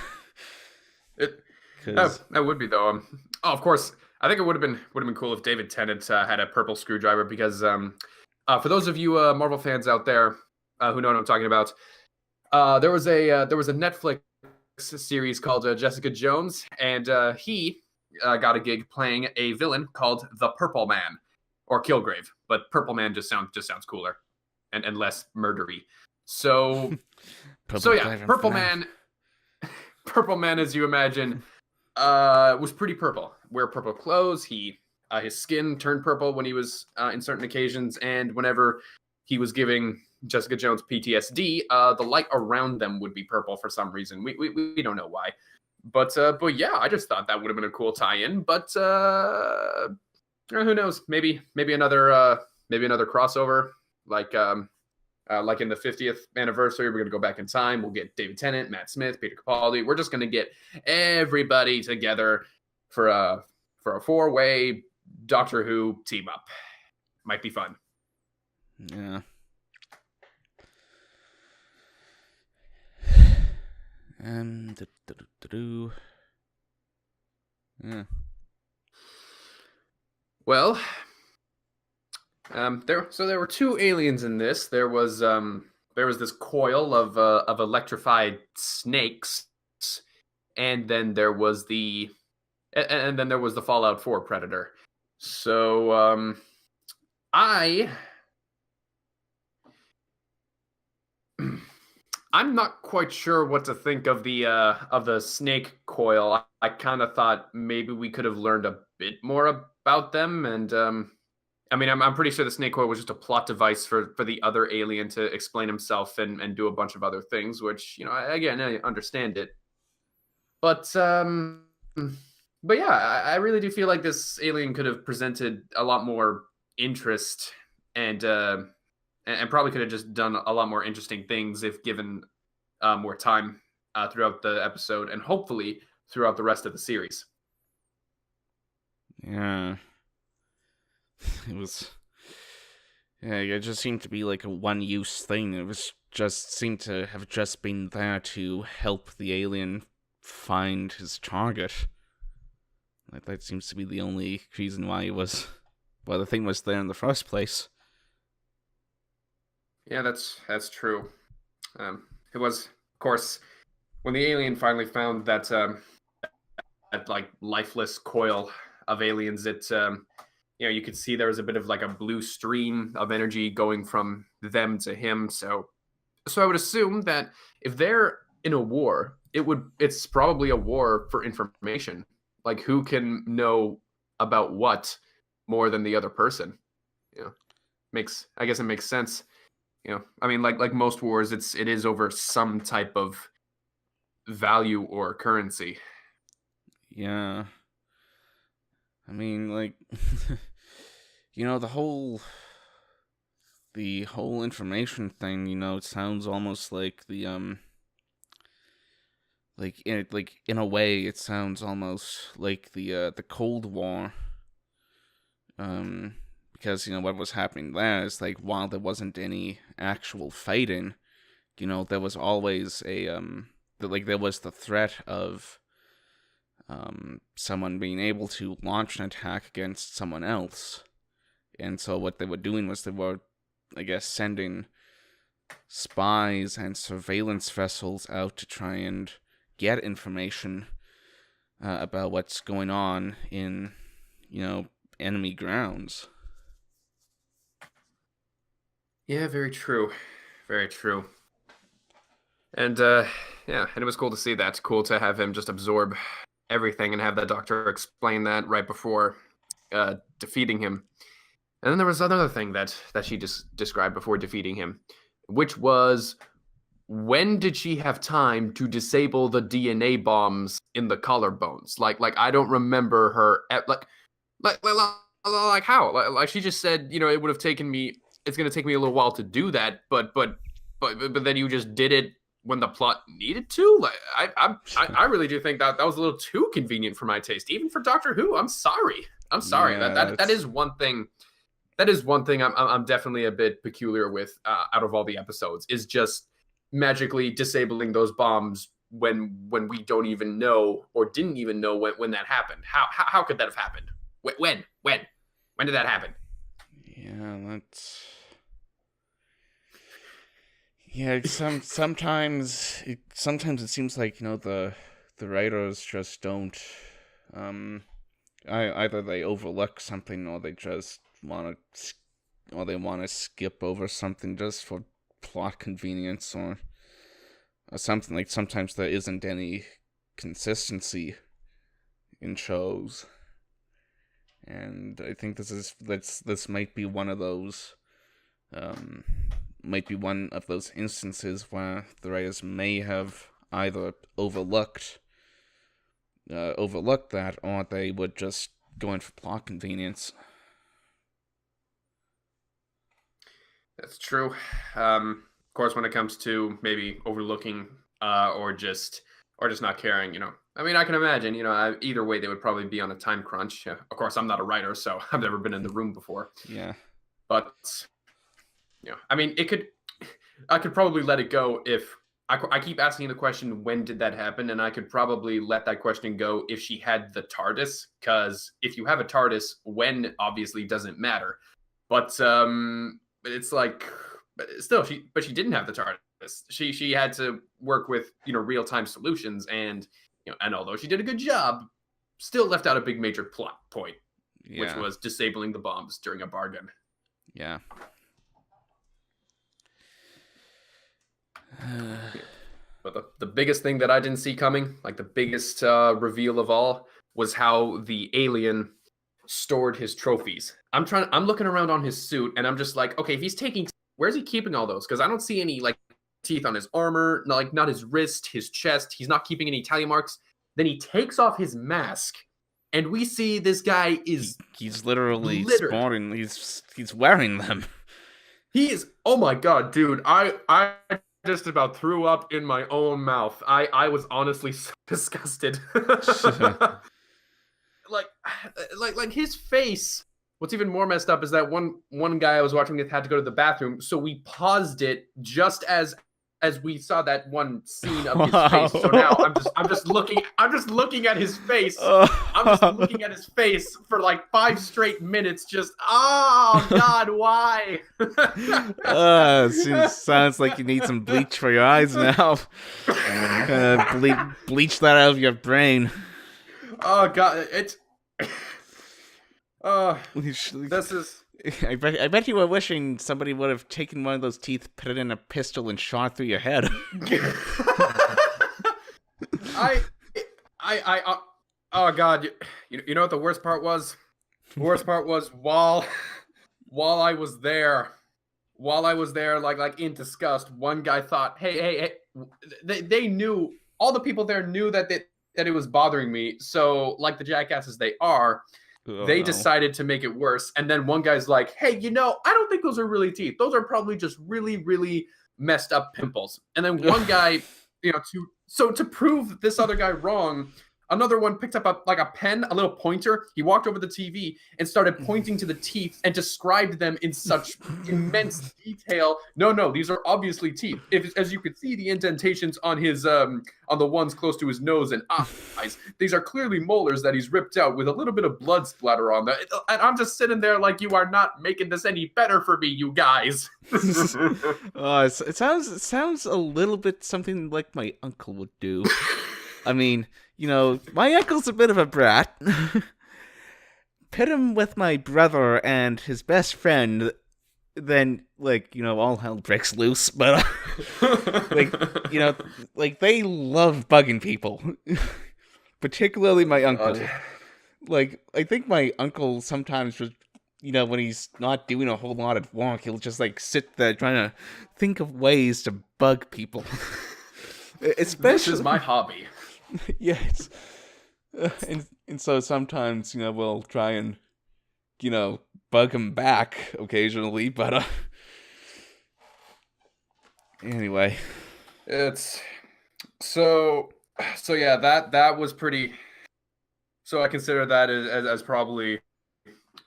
that would be though. Of course, I think it would have been cool if David Tennant had a purple screwdriver, because for those of you Marvel fans out there who know what I'm talking about, there was a Netflix series called Jessica Jones, and he got a gig playing a villain called the Purple Man, or Kilgrave, but Purple Man just sounds cooler and less murdery. So Purple Man, as you imagine, was pretty purple. Wear purple clothes. His skin turned purple when he was in certain occasions, and whenever he was giving Jessica Jones PTSD, the light around them would be purple for some reason. We don't know why, but yeah, I just thought that would have been a cool tie-in. But who knows? Maybe another crossover, like in the 50th anniversary, we're gonna go back in time. We'll get David Tennant, Matt Smith, Peter Capaldi. We're just gonna get everybody together for a 4-way Doctor Who team up. Might be fun. Yeah. Yeah. Well, there were two aliens in this. There was this coil of electrified snakes, and then there was the Fallout 4 Predator. So I'm not quite sure what to think of the snake coil. I kind of thought maybe we could have learned a bit more about them, and I mean, I'm pretty sure the snake coil was just a plot device for the other alien to explain himself and do a bunch of other things, which, again, I understand it. But But yeah, I really do feel like this alien could have presented a lot more interest and and probably could have just done a lot more interesting things if given more time throughout the episode and hopefully throughout the rest of the series. Yeah, it was. Yeah, it just seemed to be like a one-use thing. It was just seemed to have just been there to help the alien find his target. Like that seems to be the only reason why the thing was there in the first place. Yeah, that's true. It was, of course, when the alien finally found that like lifeless coil of aliens. It you could see there was a bit of like a blue stream of energy going from them to him. So I would assume that if they're in a war, it's probably a war for information. Like who can know about what more than the other person? You know, I guess it makes sense. I mean, like most wars, it is over some type of value or currency. Yeah, I mean, like, you know, the whole information thing. You know, it sounds almost like like in a way, it sounds almost like the Cold War. Um, because you know what was happening there is like while there wasn't any actual fighting, you know, there was always there was the threat of someone being able to launch an attack against someone else. And so what they were doing was they were, I guess, sending spies and surveillance vessels out to try and get information about what's going on in, you know, enemy grounds. Yeah, very true. Very true. And yeah, and it was cool to see that. Cool to have him just absorb everything and have that doctor explain that right before defeating him. And then there was another thing that she just described before defeating him, which was when did she have time to disable the DNA bombs in the collarbones? Like I don't remember her like how like she just said, it would have taken me. It's going to take me a little while to do that, but then you just did it when the plot needed to. Like I really do think that was a little too convenient for my taste, even for Doctor Who. I'm sorry. Yeah, That is one thing. That is one thing I'm definitely a bit peculiar with out of all the episodes is just magically disabling those bombs when we don't even know or didn't even know when that happened. How could that have happened? When did that happen? yeah, that's yeah. Sometimes it seems like, you know, the writers just don't either they overlook something or they just want to skip over something just for plot convenience or something. Like sometimes there isn't any consistency in shows, and I think this might be one of those um might be one of those instances where the writers may have either overlooked that, or they would just go in for plot That's true. Of course, when it comes to maybe overlooking or just not caring, I mean, I can imagine, either way they would probably be on a time crunch. Of course, I'm not a writer, so I've never been in the room before. Yeah. But I mean, I could probably let it go if I keep asking the question, when did that happen? And I could probably let that question go if she had the TARDIS, because if you have a TARDIS, when obviously doesn't matter. But it's like, but still, she didn't have the TARDIS. She had to work with real time solutions, and and although she did a good job, still left out a big major plot point, which Yeah. was disabling the bombs during a bargain. Yeah. But the biggest thing that I didn't see coming, like the biggest reveal of all, was how the alien stored his trophies. I'm looking around on his suit, and I'm just like, okay, if he's taking, where's he keeping all those? Because I don't see any like teeth on his armor, not his wrist, his chest. He's not keeping any tally marks. Then he takes off his mask, and we see this guy is He's literally littered. sporting. He's wearing them. He is. Oh my god, dude! I just about threw up in my own mouth. I was honestly so disgusted. like like his face. What's even more messed up is that one guy I was watching with had to go to the bathroom, so we paused it just as we saw that one scene of his face. So now I'm just looking at his face. I'm just looking at his face for like 5 straight minutes. Just oh god, why? Sounds like you need some bleach for your eyes now. Bleach that out of your brain. Oh god, it's. This is. I bet you were wishing somebody would have taken one of those teeth, put it in a pistol, and shot through your head. Oh god, you know what the worst part was? The worst part was while I was there, like in disgust, one guy thought, hey, they knew, all the people there knew that it was bothering me. So like the jackasses they are. They decided to make it worse. And then one guy's like, hey, I don't think those are really teeth. Those are probably just really, really messed up pimples. And then one guy, to prove this other guy wrong, another one picked up a pen, a little pointer. He walked over the TV and started pointing to the teeth and described them in such immense detail. No, these are obviously teeth. As you could see, the indentations on his on the ones close to his nose and eyes, these are clearly molars that he's ripped out with a little bit of blood splatter on them. And I'm just sitting there like, you are not making this any better for me, you guys. It sounds a little bit something like my uncle would do. I mean, my uncle's a bit of a brat. Pit him with my brother and his best friend, then, all hell breaks loose. But, they love bugging people. Particularly my uncle. I think my uncle sometimes, when he's not doing a whole lot at work, he'll just, sit there trying to think of ways to bug people. Especially... This is my hobby. Yeah, and so sometimes we'll try and bug him back occasionally, but anyway, it's so yeah, that was pretty. So I consider that as probably.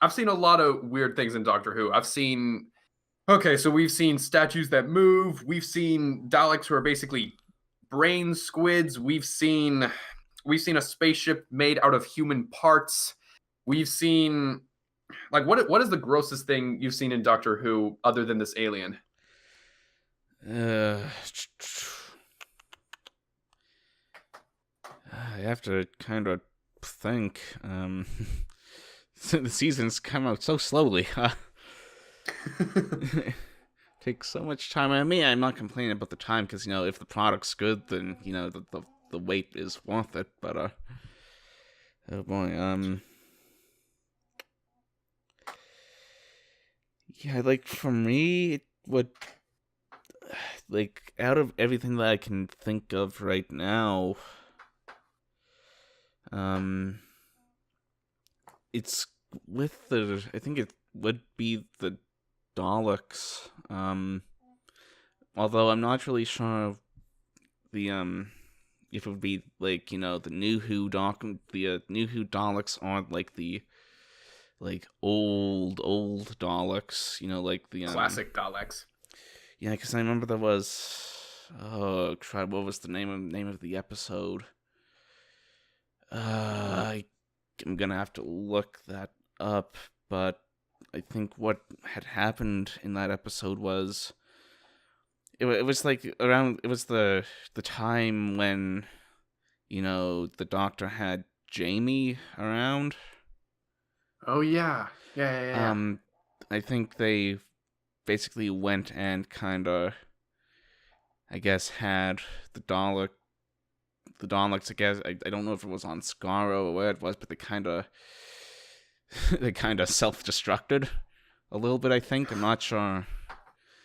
I've seen a lot of weird things in Doctor Who. So we've seen statues that move. We've seen Daleks who are basically brain squids. We've seen a spaceship made out of human parts. We've seen what is the grossest thing you've seen in Doctor Who other than this alien? I have to kind of think. The seasons come out so slowly. Takes so much time. I mean, I'm not complaining about the time because if the product's good, then the wait is worth it. But oh boy, yeah, for me, it would out of everything that I can think of right now, it's I think it would be the Daleks. Although I'm not really sure the if it would be the New Who the New Who Daleks or the old Daleks, the classic Daleks. Yeah, because I remember there was what was the name of the episode? I'm gonna have to look that up, but I think what had happened in that episode was it was around, it was the time when the Doctor had Jamie around. Oh yeah. I think they basically went and kind of, I guess, had the Daleks. I guess I don't know if it was on Skaro or where it was, but they kind of self-destructed a little bit. I think, I'm not sure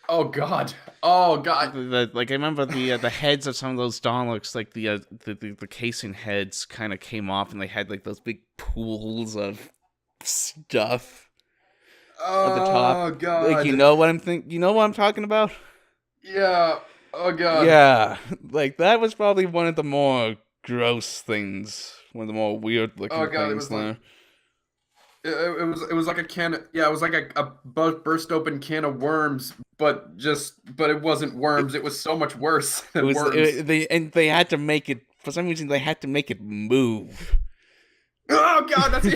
Oh God. Oh God. Like I remember the heads of some of those Daleks, like the casing heads, kind of came off, and they had like those big pools of stuff at the top. Oh Like God. you know what I'm talking about? Yeah. Oh God. Yeah, like that was probably one of the more gross things, one of the more weird Oh looking God. It things was like there. it was like a can. Yeah, it was like a burst open can of worms, but it wasn't worms. It was so much worse It than was worms. they had to make it for some reason they had to make it move. Oh God, that's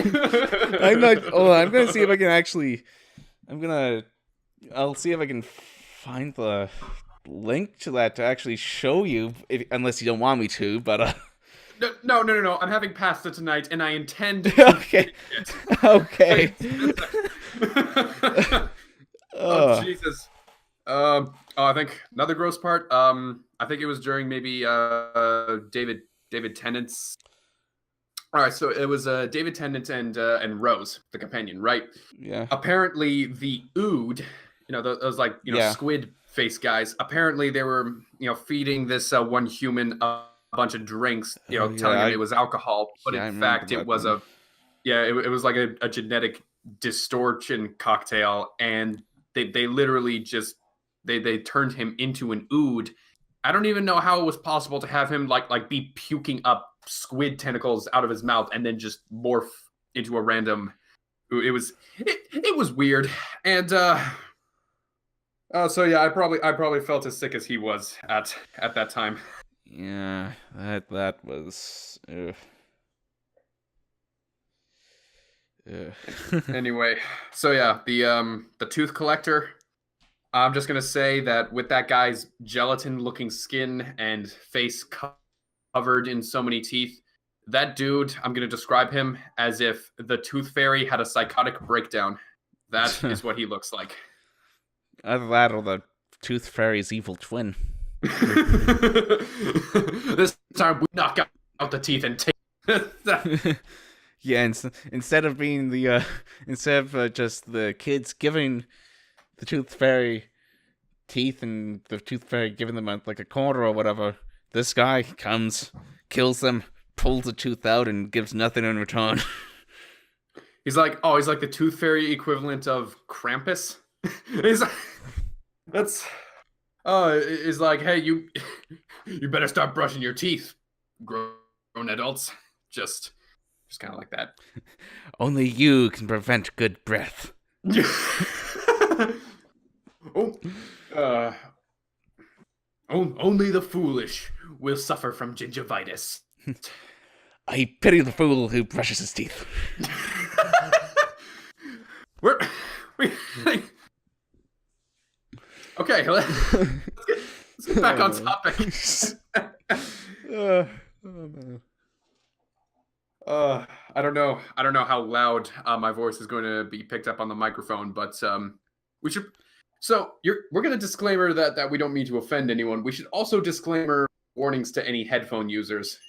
I'm not. Oh, I'm gonna see if it. I can actually. I'm gonna. I'll see if I can find the link to that to actually show you, unless you don't want me to. But No. I'm having pasta tonight, and I intend to okay, finish it. okay. Oh uh, Jesus. Oh, I think another gross part. I think it was during maybe David Tennant's. All right, so it was David Tennant and Rose, the companion, right? yeah, Apparently, the Ood, those like yeah. squid face guys. Apparently, they were feeding this one human a bunch of drinks, Oh telling yeah, him it was alcohol, but yeah. in I remember fact, it that was one. it was like a genetic distortion cocktail, and they literally just they turned him into an Ood. I don't even know how it was possible to have him like be puking up squid tentacles out of his mouth and then just morph into a random. It was weird, and so yeah, I probably felt as sick as he was at that time. Yeah, that was. Ugh. Anyway, so yeah, the tooth collector. I'm just gonna say that with that guy's gelatin-looking skin and face covered in so many teeth, that dude, I'm gonna describe him as if the tooth fairy had a psychotic breakdown. That is what he looks like. Either that or the Tooth Fairy's evil twin. This time we knock out the teeth and take. Yeah, instead of being instead of just the kids giving the Tooth Fairy teeth and the Tooth Fairy giving them like a quarter or whatever, this guy comes, kills them, pulls a tooth out, and gives nothing in return. He's like the tooth fairy equivalent of Krampus. he's that's is like, hey, you better start brushing your teeth, grown adults. Just kind of like that. Only you can prevent good breath. Oh, uh, only the foolish will suffer from gingivitis. I pity the fool who brushes his teeth. We're we, okay. Let's get back on topic. Oh, man. I don't know. I don't know how loud my voice is going to be picked up on the microphone, but we should. So we're going to disclaimer that we don't mean to offend anyone. We should also disclaimer warnings to any headphone users,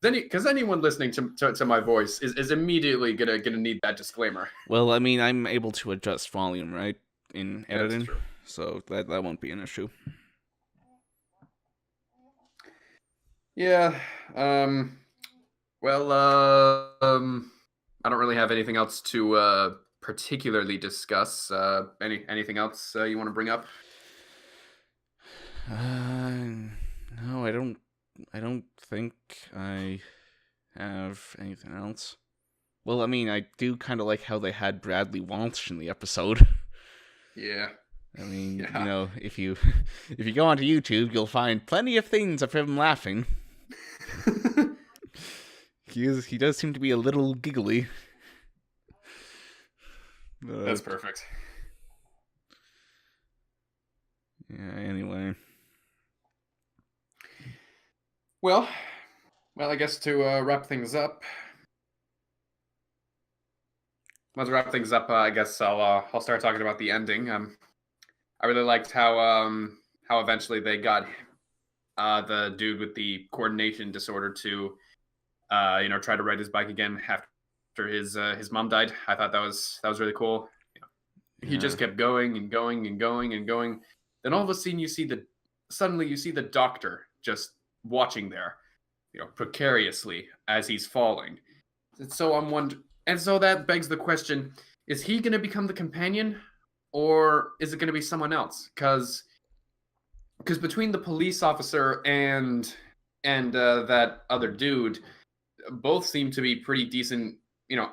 because anyone listening to my voice is immediately gonna need that disclaimer. Well, I mean, I'm able to adjust volume, right, in editing, That's true. so that won't be an issue. Yeah. Well, I don't really have anything else to particularly discuss. Anything else you want to bring up? No, I don't. I don't think I have anything else. Well, I mean, I do kind of like how they had Bradley Walsh in the episode. Yeah. I mean, Yeah. if you if you go onto YouTube, you'll find plenty of things of him laughing. He does seem to be a little giggly. That's perfect. Yeah. Anyway. Well, I guess to wrap things up. Let's wrap things up. I guess I'll start talking about the ending. I really liked how eventually they got the dude with the coordination disorder to try to ride his bike again after his mom died. I thought that was really cool. He Yeah. just kept going and going and going and going. Then all of a sudden you see the doctor just watching there, precariously as he's falling. And so I'm wondering, and so that begs the question: is he going to become the companion, or is it going to be someone else? Because between the police officer and that other dude, both seem to be pretty decent,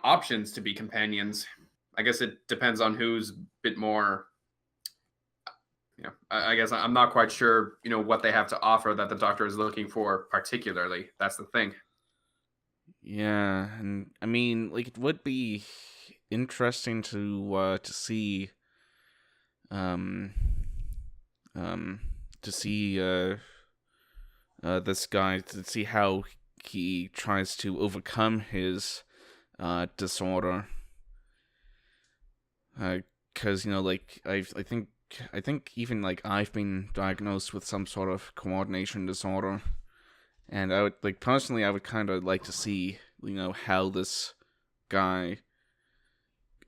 options to be companions. I guess it depends on who's a bit more. I guess I'm not quite sure, what they have to offer that the doctor is looking for particularly. That's the thing. Yeah, and I mean, like, it would be interesting to see um um to see this guy, to see how he tries to overcome his disorder. Because like I think even like I've been diagnosed with some sort of coordination disorder, and I would like personally I would kind of like to see how this guy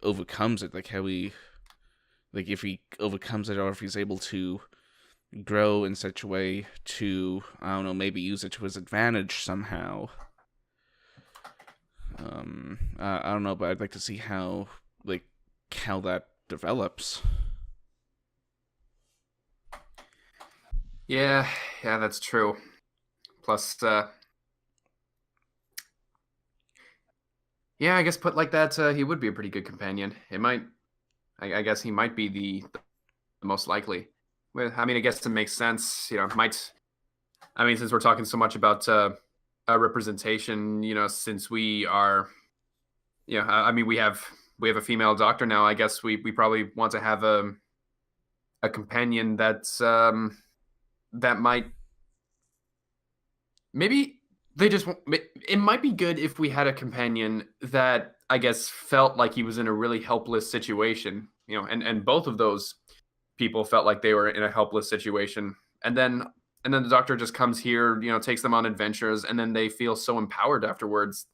overcomes it, like how he, like if he overcomes it, or if he's able to grow in such a way to, I don't know, maybe use it to his advantage somehow. I don't know, but I'd like to see how that develops. Yeah, yeah, that's true. Plus, yeah, I guess put like that, he would be a pretty good companion. It might, I guess he might be the most likely. Well, I mean, I guess it makes sense. Might. I mean, since we're talking so much about representation, since we are, I mean, we have a female doctor now. I guess we probably want to have a companion that might, maybe they just, it might be good if we had a companion that I guess felt like he was in a really helpless situation, and both of those people felt like they were in a helpless situation, and then the doctor just comes here, takes them on adventures, and then they feel so empowered afterwards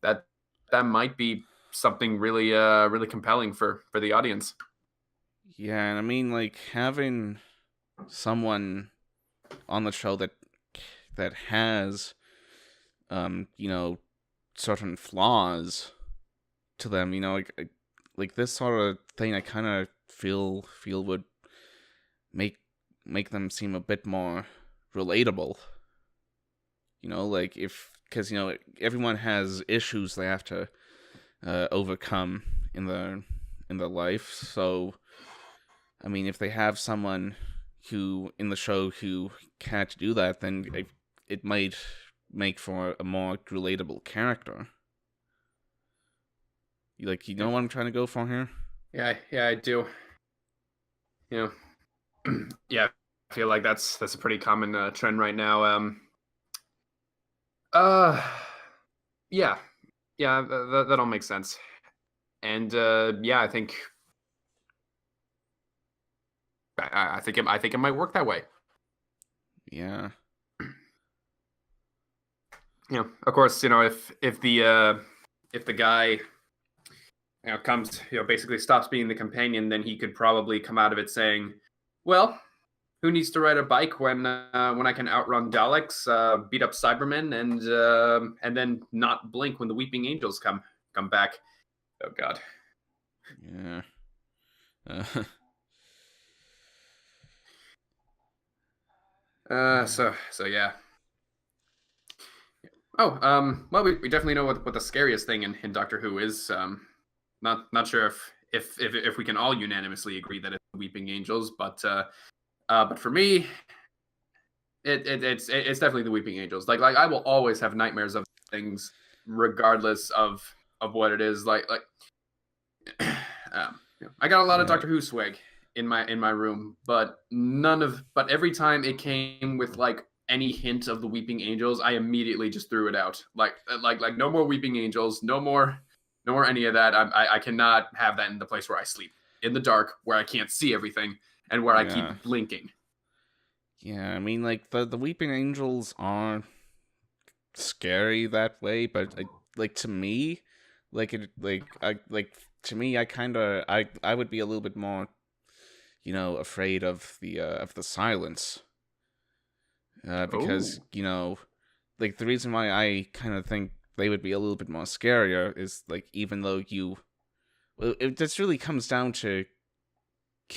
that that might be something really really compelling for the audience. Yeah, and I mean, like, having someone on the show that has certain flaws to them, like this sort of thing, I kind of feel would make make them seem a bit more relatable. Like, if, because everyone has issues they have to overcome in their life. So I mean, if they have someone who in the show who can't do that, then it might make for a more relatable character. You Yeah, know what I'm trying to go for here? yeah, I do. You yeah, I feel like that's a pretty common trend right now. Uh, yeah, yeah, that all makes sense. And yeah, I think it might work that way. Yeah. Of course, if the guy comes, basically stops being the companion, then he could probably come out of it saying, "Well, who needs to ride a bike when I can outrun Daleks, beat up Cybermen, and then not blink when the Weeping Angels come back?" Oh God. Yeah. Uh, So yeah. Oh, well, we definitely know what the scariest thing in Doctor Who is. Not sure if we can all unanimously agree that it's the Weeping Angels, but for me, it's definitely the Weeping Angels. Like I will always have nightmares of things, regardless of what it is. I got a lot of yeah. Doctor Who swag in my room, but every time it came with like any hint of the Weeping Angels, I immediately just threw it out. Like no more Weeping Angels, no more any of that. I cannot have that in the place where I sleep in the dark, where I can't see everything, and where I Yeah. keep blinking. Yeah. I mean, like, the Weeping Angels are scary that way, but like, to me, like, it like I like to me, I kind of I would be a little bit more, afraid of the silence. Because, Oh. like, the reason why I kind of think they would be a little bit more scarier is, like, even though it just really comes down to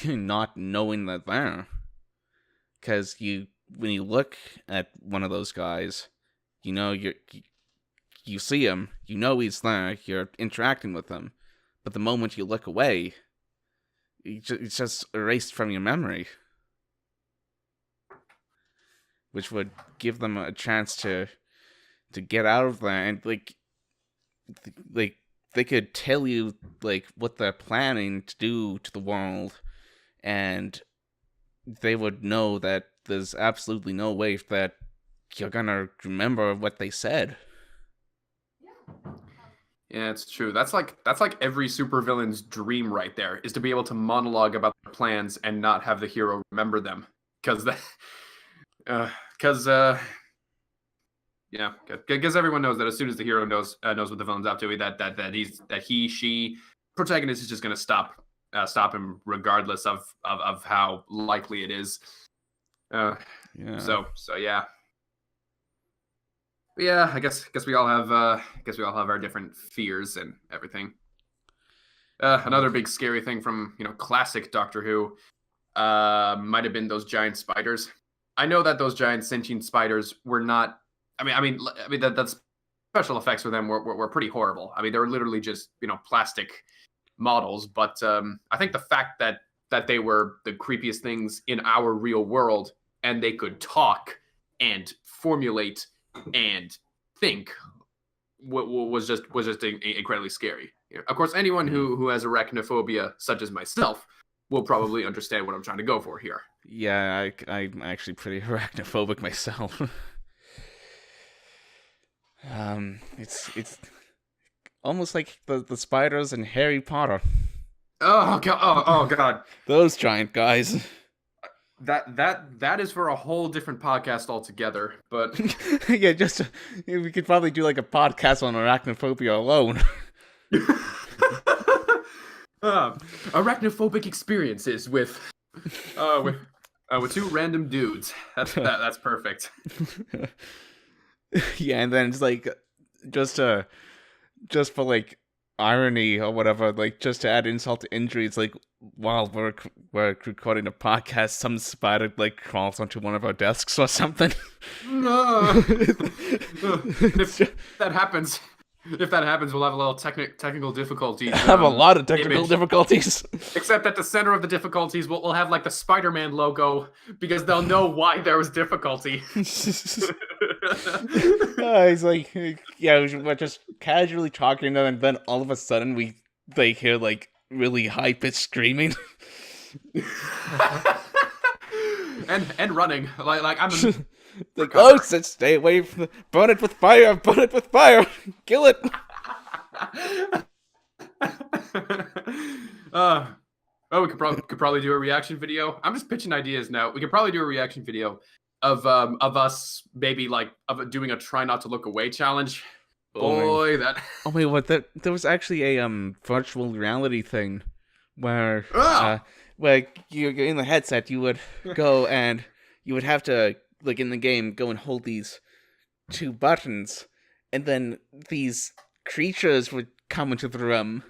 not knowing that they're. Because when you look at one of those guys, you see him, he's there, you're interacting with him, but the moment you look away, it's just erased from your memory, which would give them a chance to get out of there, and like they could tell you like what they're planning to do to the world, and they would know that there's absolutely no way that you're gonna remember what they said. Yeah, it's true. That's like every supervillain's dream right there, is to be able to monologue about their plans and not have the hero remember them. Because because everyone knows that as soon as the hero knows what the villain's up to, that protagonist is just going to stop him regardless of how likely it is. Yeah. So yeah. But yeah, I guess we all have our different fears and everything. Another big scary thing from classic Doctor Who might have been those giant spiders. I know that those giant sentient spiders were not. I mean that special effects for them were pretty horrible. I mean, they were literally just plastic models. But I think the fact that they were the creepiest things in our real world, and they could talk and formulate and think was just incredibly scary. Of course, anyone who has arachnophobia, such as myself, will probably understand what I'm trying to go for here. Yeah, I'm actually pretty arachnophobic myself. It's almost like the spiders in Harry Potter. Oh god! Oh god! Those giant guys. That is for a whole different podcast altogether. But yeah, we could probably do like a podcast on arachnophobia alone. Arachnophobic experiences with two random dudes. That's perfect. Yeah, and then it's like just for like irony or whatever, like just to add insult to injury, it's like while we're recording a podcast, some spider like crawls onto one of our desks or something. If that happens, we'll have a little technical difficulties. Have a lot of technical difficulties. Except at the center of the difficulties, we'll have like the Spider-Man logo, because they'll know why there was difficulty. He's like, yeah, we're just casually talking, and then all of a sudden we hear like really high pitched screaming. and running like I'm. Like, oh, stay away from burn it with fire, kill it. We could probably do a reaction video. I'm just pitching ideas now. We could probably do a reaction video of us maybe like doing a try not to look away challenge. What? There was actually a virtual reality thing where you're in the headset, you would go and you would have to, like in the game, go and hold these two buttons, and then these creatures would come into the room.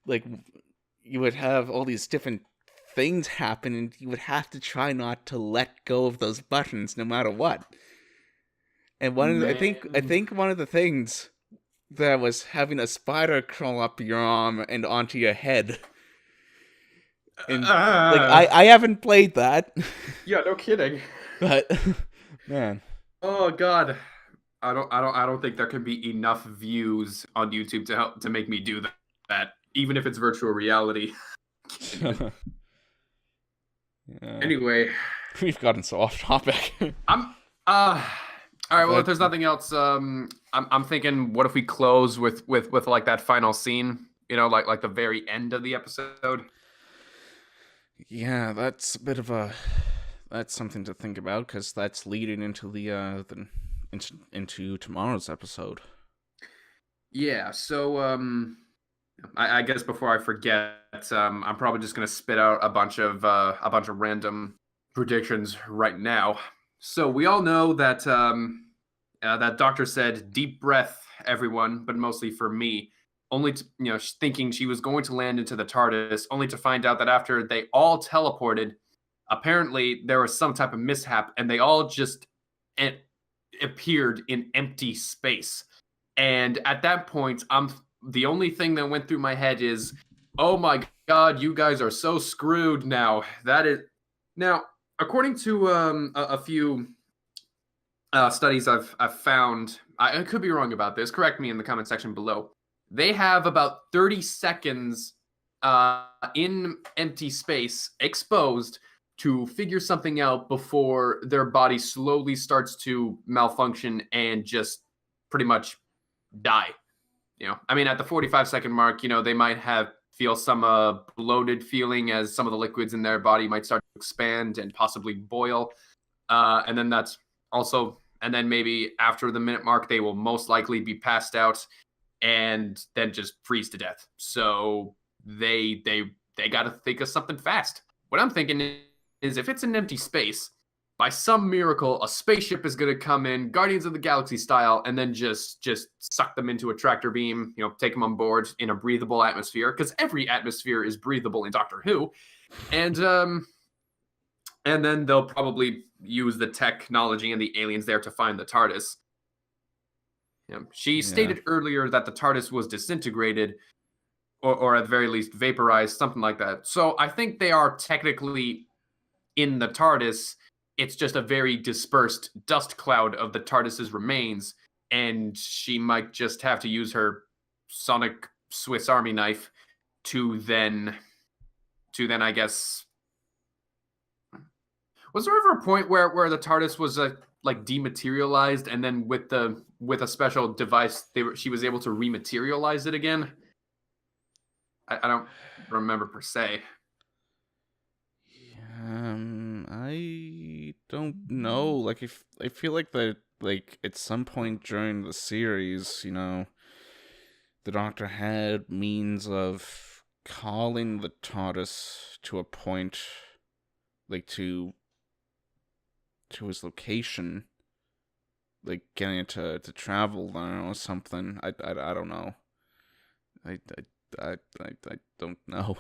Like, you would have all these different things happen, and you would have to try not to let go of those buttons no matter what. And I think one of the things there was having a spider crawl up your arm and onto your head. And I haven't played that. Yeah, no kidding. But man, oh god, I don't think there can be enough views on YouTube to make me do that, even if it's virtual reality. Anyway, we've gotten so off topic. All right. Well, if there's nothing else, I'm thinking, what if we close with like that final scene? Like the very end of the episode. Yeah, that's a bit of that's something to think about, because that's leading into into tomorrow's episode. Yeah. So I guess before I forget, I'm probably just gonna spit out a bunch of random predictions right now. So we all know that that doctor said deep breath, everyone, but mostly for me. Only to, thinking she was going to land into the TARDIS, only to find out that after they all teleported, apparently there was some type of mishap, and they all just a- appeared in empty space. And at that point, the only thing that went through my head is, oh my god, you guys are so screwed now. That is now, according to a few studies I've found. I could be wrong about this. Correct me in the comment section below. They have about 30 seconds in empty space exposed to figure something out before their body slowly starts to malfunction and just pretty much die. I mean, at the 45-second mark, they might have feel some bloated feeling as some of the liquids in their body might start to expand and possibly boil. And then that's also, and then maybe after the minute mark, they will most likely be passed out and then just freeze to death. So they got to think of something fast. What I'm thinking is, if it's an empty space, by some miracle, a spaceship is going to come in, Guardians of the Galaxy style, and then just suck them into a tractor beam, take them on board in a breathable atmosphere, because every atmosphere is breathable in Doctor Who. And then they'll probably use the technology and the aliens there to find the TARDIS. She stated earlier that the TARDIS was disintegrated, or at the very least vaporized, something like that. So I think they are technically in the TARDIS. It's just a very dispersed dust cloud of the TARDIS's remains, and she might just have to use her sonic Swiss Army knife to then I guess. Was there ever a point where the TARDIS was like dematerialized, and then with a special device she was able to rematerialize it again? I don't remember per se. I don't know. Like, if I feel like that, like at some point during the series, the Doctor had means of calling the TARDIS to a point, like to his location, like getting it to travel there or something. I don't know. I don't know.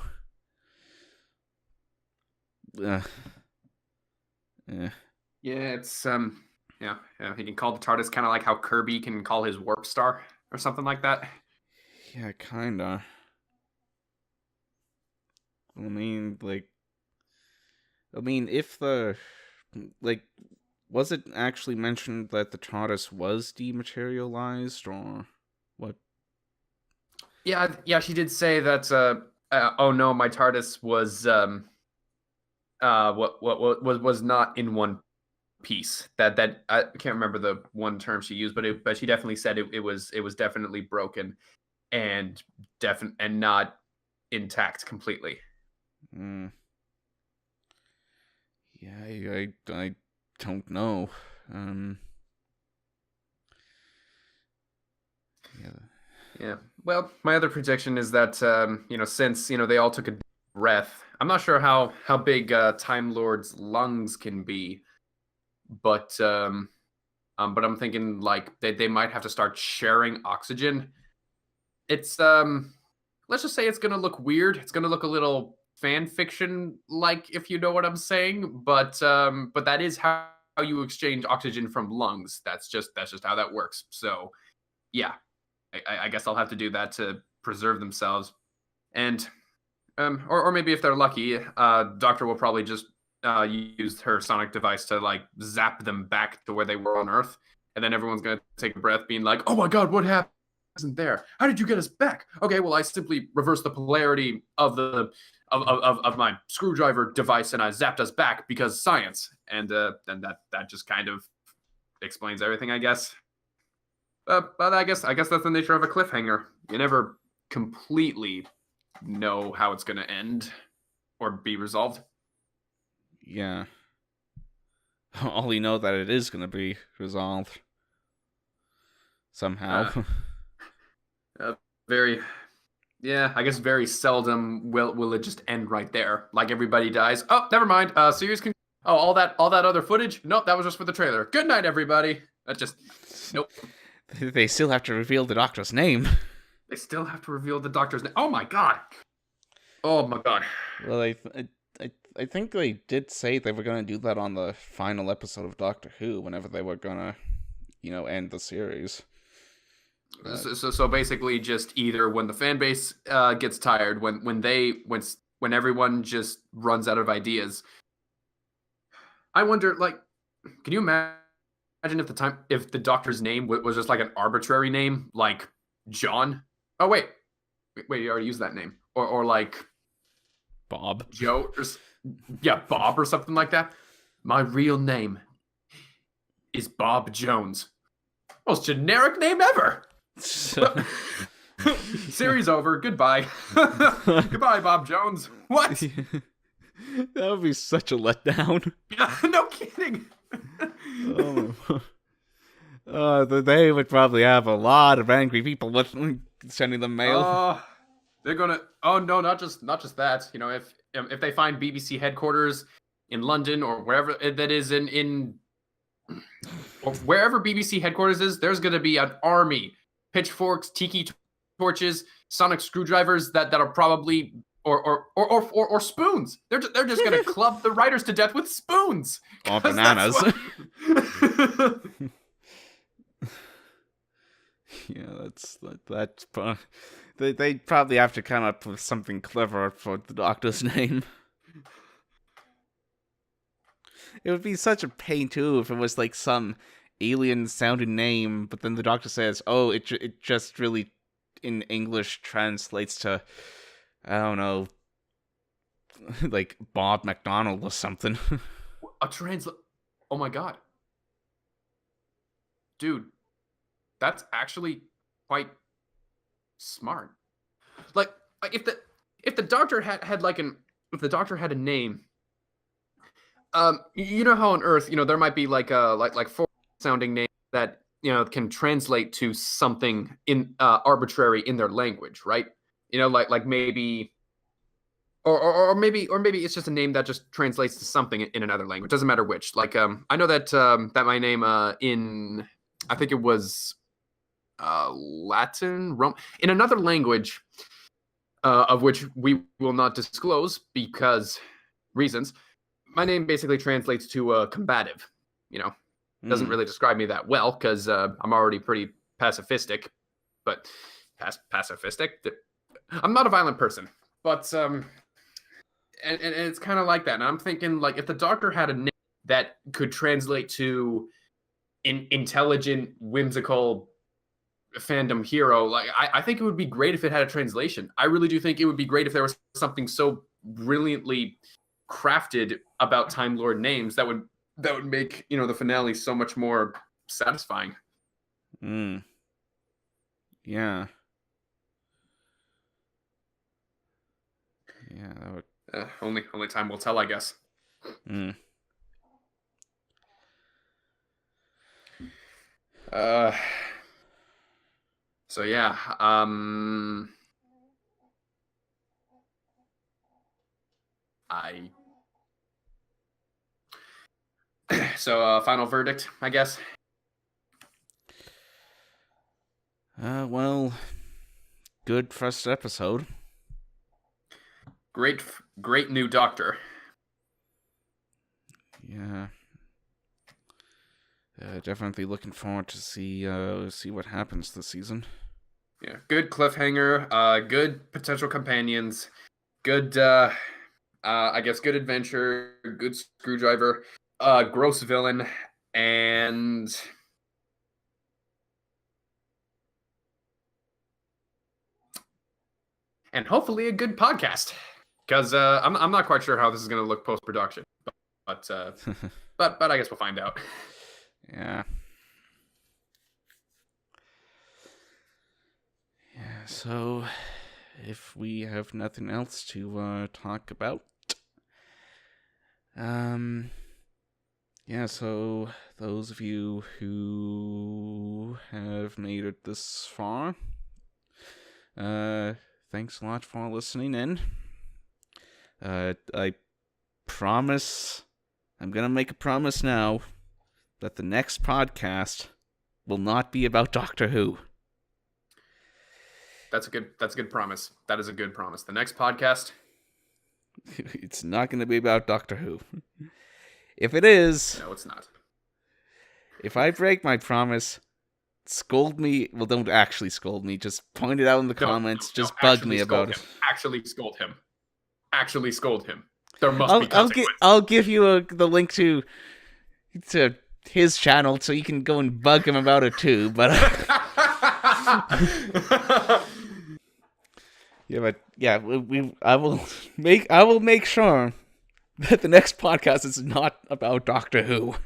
Yeah. Yeah, it's yeah, he can call the TARDIS kind of like how Kirby can call his warp star or something like that. Yeah, kinda. I mean, if like, was it actually mentioned that the TARDIS was dematerialized, or what? Yeah, she did say that. Oh no, my TARDIS was what was not in one piece. That I can't remember the one term she used, but she definitely said it was definitely broken and and not intact completely. Mm. Yeah, I don't know. Yeah. Yeah. Well, my other prediction is that since they all took a deep breath, I'm not sure how big Time Lord's lungs can be, but I'm thinking like they might have to start sharing oxygen. It's let's just say it's gonna look weird. It's gonna look a little fan fiction like, if you know what I'm saying. But that is how you exchange oxygen from lungs. That's just how that works. So yeah, I guess I'll have to do that to preserve themselves. And or maybe if they're lucky, Doctor will probably just use her sonic device to like zap them back to where they were on Earth, and then everyone's gonna take a breath, being like, "Oh my God, what happened? Isn't there? How did you get us back?" Okay, well, I simply reversed the polarity of the of my screwdriver device, and I zapped us back because science. And then that just kind of explains everything, I guess. But I guess that's the nature of a cliffhanger. You never completely know how it's gonna end or be resolved. Yeah. Only know that it is going to be resolved somehow. Very, Yeah, I guess very seldom will it just end right there. Like everybody dies. Oh, never mind. Oh, all that other footage? Nope, that was just for the trailer. Good night, everybody. That just nope. They still have to reveal the Doctor's name. They still have to reveal the Doctor's name. Oh my god. Oh my god. Well, I think they did say they were going to do that on the final episode of Doctor Who, whenever they were going to, end the series. So basically, just either when the fan base gets tired, when everyone just runs out of ideas. I wonder, like, can you imagine if the Doctor's name was just like an arbitrary name, like John? Oh wait, you already used that name, or like Bob. Joe, yeah, Bob or something like that. My real name is Bob Jones. Most generic name ever. Series over. Goodbye. Goodbye, Bob Jones. What? That would be such a letdown. No kidding. They would probably have a lot of angry people sending them mail. They're gonna. Oh no, not just that. You know, if they find BBC headquarters in London or wherever that is in or wherever BBC headquarters is, there's gonna be an army, pitchforks, tiki torches, sonic screwdrivers that are probably or spoons. They're just gonna club the writers to death with spoons. Or bananas. Yeah, that's they'd probably have to come up with something clever for the Doctor's name. It would be such a pain too if it was like some alien sounding name, but then the Doctor says, "Oh, it just really in English translates to, I don't know, like Bob McDonald or something." Oh my god, dude, that's actually quite smart. Like if the Doctor had like if the Doctor had a name. You know how on Earth, there might be like four sounding names that can translate to something in arbitrary in their language, right? Like maybe, or maybe it's just a name that just translates to something in another language. Doesn't matter which. Like I know that my name in I think it was Latin, in another language, of which we will not disclose because reasons. My name basically translates to combative. Doesn't really describe me that well because I'm already pretty pacifistic. But pacifistic? I'm not a violent person. But and it's kind of like that. And I'm thinking, like, if the Doctor had a name that could translate to intelligent, whimsical fandom hero, like I think it would be great if it had a translation. I really do think it would be great if there was something so brilliantly crafted about Time Lord names that would make the finale so much more satisfying. Yeah, that would only time will tell, I guess. So yeah, So final verdict, I guess. Well, good first episode. Great new Doctor. Yeah. Definitely looking forward to see what happens this season. Yeah, good cliffhanger. Good potential companions. Good. I guess good adventure. Good screwdriver. Gross villain, and hopefully a good podcast. Because I'm not quite sure how this is going to look post production, but I guess we'll find out. Yeah. Yeah. So, if we have nothing else to talk about, yeah. So those of you who have made it this far, thanks a lot for listening in. I promise, I'm gonna make a promise now that the next podcast will not be about Doctor Who. That's a good promise. That is a good promise. The next podcast, It's not gonna be about Doctor Who. If it is, no, it's not. if I break my promise, scold me. Well, don't actually scold me. Just point it out in the comments. Just bug me about it. Actually scold him. Actually scold him. There must be consequences. I'll give you the link to his channel so you can go and bug him about it too. But I will make sure that the next podcast is not about Doctor Who.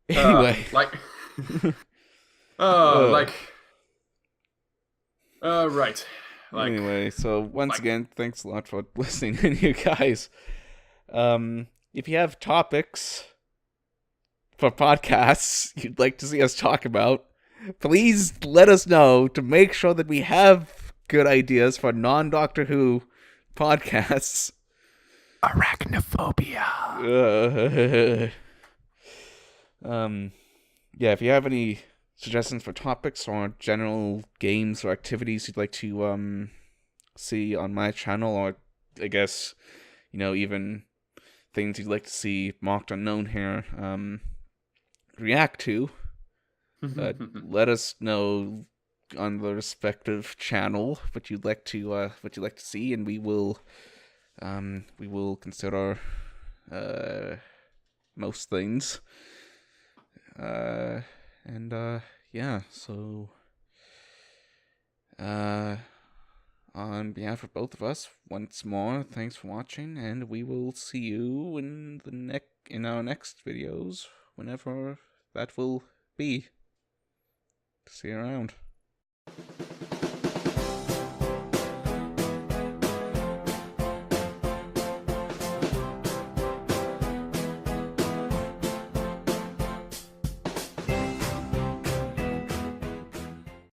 Anyway, right. Anyway, so once again, thanks a lot for listening in, you guys. If you have topics for podcasts you'd like to see us talk about, please let us know to make sure that we have good ideas for non-Doctor Who podcasts. Arachnophobia. Yeah, if you have any suggestions for topics or general games or activities you'd like to see on my channel, or I guess, even things you'd like to see MARKEDUNKNOWN here react to, let us know on the respective channel what you'd like to see, and we will consider most things. Yeah, so on behalf of both of us, once more, thanks for watching, and we will see you in our next videos, whenever that will be. See you around.